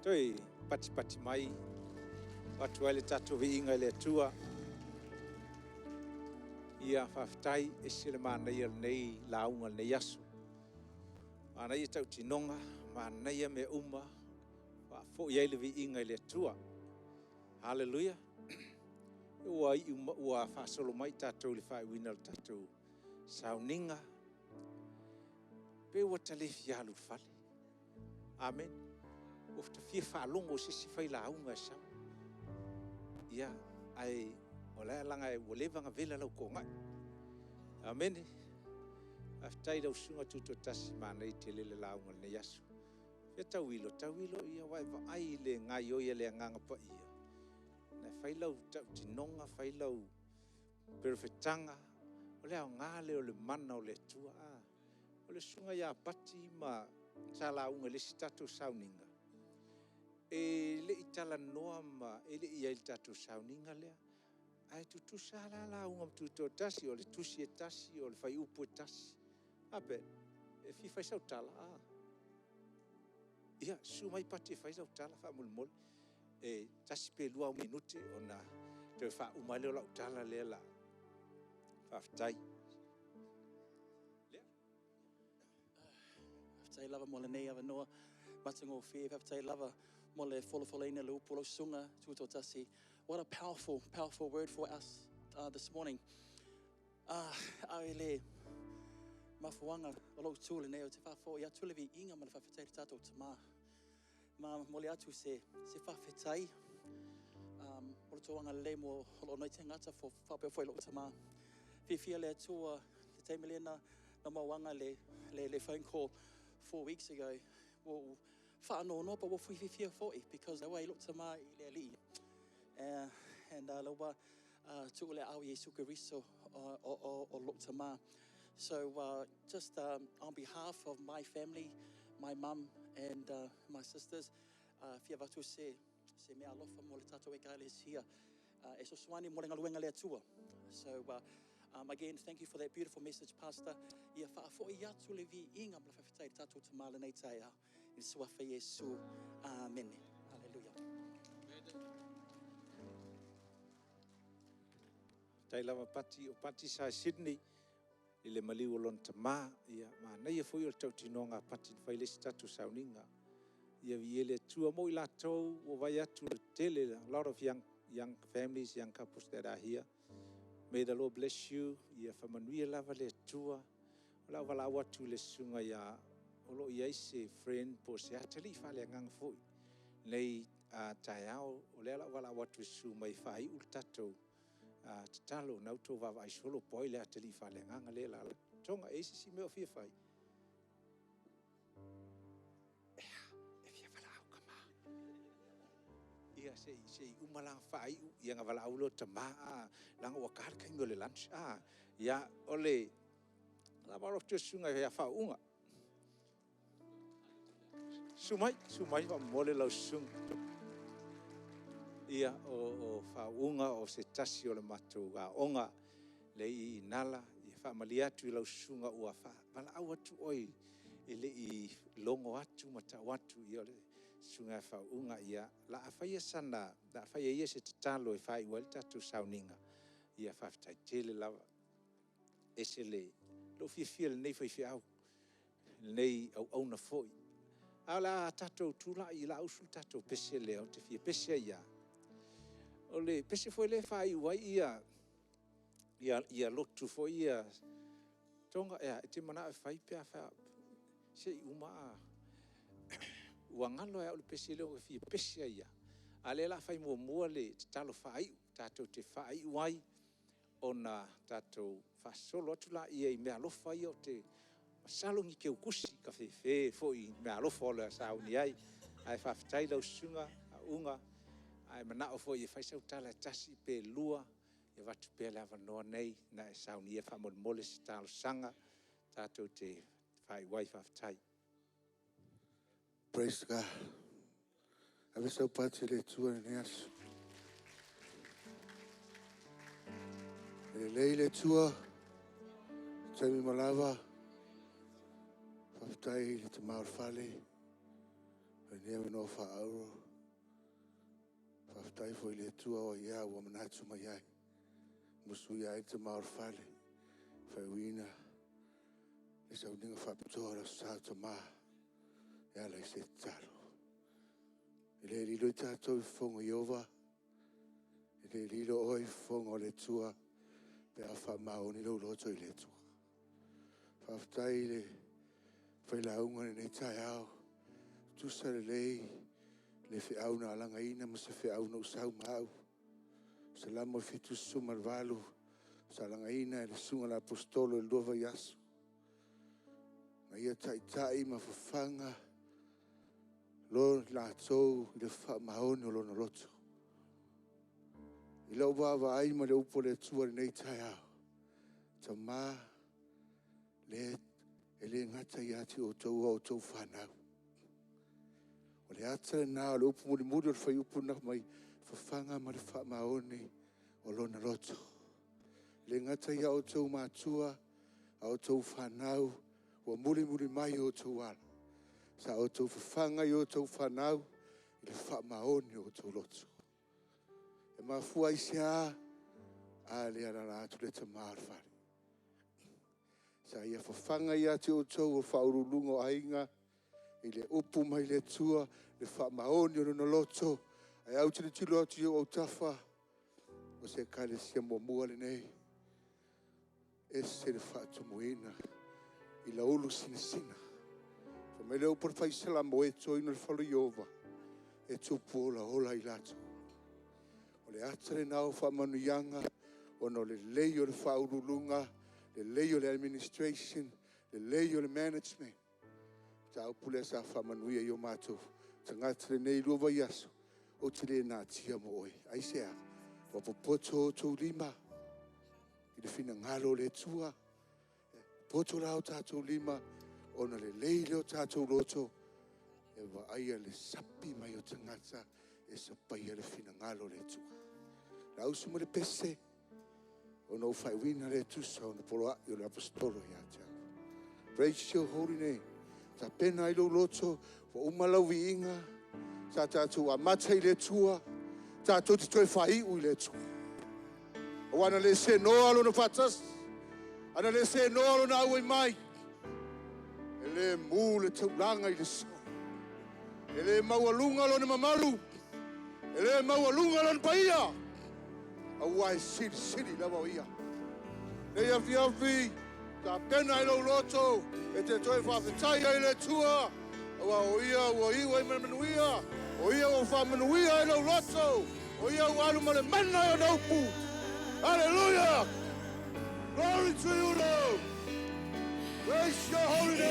Toi pati mai watu wale tatu viinga le tua ia whawhitai e sile mana ia nei launga nei yasu. Mana ia tau tinonga, mana ia me uma, fo ia le vi inga le tua. Hallelujah. Ua fa solo mai tatou le fa wina tatou sauninga. Pe ua tale fialu fale. Amen. Ofta fia fa longo sisi fai la aunga sa. Ia ai ola langa e woleva nga vela lau ko ngai. Amen. Aftai dau sunga tuto tasi mana i te lele la aunga ne yasu. Fia tawilo ia wai va ai le ngai o ia le nganga pa ia. Na fai lau tau tinonga, fai lau perfetanga. Ole au ngale o le mana o le tua. O le sunga ia pati ma sala unga le sitato sauninga. E le itala noa ma e le ia il tato sauninga lea. Ai tutu sala la unga tuto tasi o le tusi e tasi o le fai upu e tasi. Ape, e fi fai sau tala. Ia, sumai pati e fai sau tala fa mulmol. E tasi pe lua minute o na te fa umale o la utala lea la. Fa aftai. Aftai lava mo le nei ava noa. Matango o fie, aftai lava mo le folofoleina le upolo sunga tuto tasi. What a powerful, powerful word for us this morning. Ai le mafuanga o lo tūle nei o te whafo i atu levi inga ma le whawhetai tatou tama. Ma mole atu se whawhetai o le toanga le mo lo noi te ngata fo whapeo fo i lo tama. Fia le atua le teime lena na mawanga le phone call 4 weeks ago. Well, whaano no, but we'll fia fo i because the way lo tama i le li. And lawa tuku le au Yesu Keriso o lo tama. So just on behalf of my family, my mum and my sisters, fia vatu se mea alofa mo le tatou e kaile is here. E so swani mo le ngaluenga le atua. So again, thank you for that beautiful message, Pastor. Ia whaafo i atu le vi inga mo le whawhetai tatou tamale nei tai au. In suafa Yesu. Amen. Hallelujah. Tai lava pati o pati sa Sydney i le maliu o lon tama ia ma nei e foi o tau tinonga pati fai le statu sauninga ia viele tua mo i latou o vai atu le tele. A lot of young families, young couples that are here. May the Lord bless you. Ia whamanuia lava le tua o lau wala watu le sunga ia o lo ia se friend po se atali fale ngang foi nei tai au o le wala watu su mai fai ultato talo na uto va vai solo poi le atali fale ngang le la tonga e si me o fia fai e fia fala au kama ia se umala fai ia nga wala ulo tama langa wa kar kai ngole lunch ia ole la maro tu sunga ia fa unga Sumai va mole lau sung. Ia o whaunga o se tasi o le matou a onga le I nala I whamali atu I lau sunga ua wala au atu oi I le I longo atu mata watu I o le sunga whaunga ia la a whaia sana la a whaia ia se te talo I whai wale tatu sauninga ia whaftai tele lava e se le lo fia le nei whai au nei au na foi ala tatou tula I la usul tatou pese leo te fia pese ia o le pese foi le fai wai ia lotu foi ia tonga ia te mana e fai pe fa se uma wangalo ia o le pese leo fia pese ia ale la fai mo le talo fai tatou te fai wai ona tatou fa solo tula ia I me alofa ia o te salongi ke ukusi ka fe foi me alofa le sauni ai whaftai lau sunga unga ai mana o foi fai sau tala tasi pe lua e watu pe lava noa nei na e sauni e whamon mole si talo sanga tatou te fai wai whaftai. Praise God. Ave sau pati le tua ne asu. E leile tua taimi malava Whaftai le te maor whale, e nea no whaaro. Whaftai fo I le tua o ia ua manatu mai ai. Musu ia I te maor whale, whaiwina. E sau ninga whapitoa ra sa te maa, e ala I se taro. I le lilo I tātou I whonga Iova. I le lilo o I whonga o le tua. Pe a whamaoni lau loto I le tua. Whaftai le whailaunga nei tai au. Tusa le lei. Le whiauna alanga ina ma se whiauna usau mau. Se lamo I fitu suma valu. Sa langa ina le sunga la apostolo e luava yasu. Na ia tai ma whawhanga. Lo la tau I le whamaoni o lona loto. I lau wawa ai ma le upo le tua nei tai au. Ta ma le ele ngata I ati o tau whanau. O le ata na le upo muri muri o le whai upo na mai whawhanga ma le whamaoni o lona loto. Le ngata ia o tau mātua, a o tau whanau, o muri muri mai o tau ala. Sa o tau whawhanga I o tau whanau, I le whamaoni o tau loto. E mafua I se a le arara atu le tamāra whare. Sa ia whawhanga ia te o tau o whaurulunga o ainga, I le upu mai le tua, le whamaoni o lona loto, ai au tini tilo atu o tafa, o se kale sia mua le nei. E se le whaatumuina I la ulu sina. Fa me leo por fai sala mo e toi no le whalo Iova. E tupu o la ola I lato. O le atare nao whamanuianga, o no le leo le whaurulunga, le leo le administration, le leo le management. Ta upule sa whamanuia I o mātou. Ta ngatare nei luova yaso. O te le nā tia mo oi. Aisea, wapopoto o tau lima. I le fina ngalo le tua. Poto rao tātou lima. Ona le leile o tātou loto. E wa aia le sapi mai o tangata. E sapai le fina ngalo le tua. La usuma le pese. Ona o whaiwina le tusa. Ona polo a I o le apostolo I ata. Praise your holy name. Ta pena I lo loto. Wa umalau vi inga. Ta tātou a mata I le tua. Tātou te toi whai ui le tua. O ana le se noa lo na fatas. Ana le se noa lo na au I mai. E le mu le taulanga I le so. E le maualunga lo na mamalu. E le maualunga lo na paia. Au ai siri lava o ia. Ne afi. Ta pena I lo loto. E te toi whawhetai ai le tua. Awa o ia, o iwa I manuia. O ia o whamanuia I lo loto. O ia o alu ma le mana o naupu. Hallelujah! Glory to you, Lord! Praise your holy name!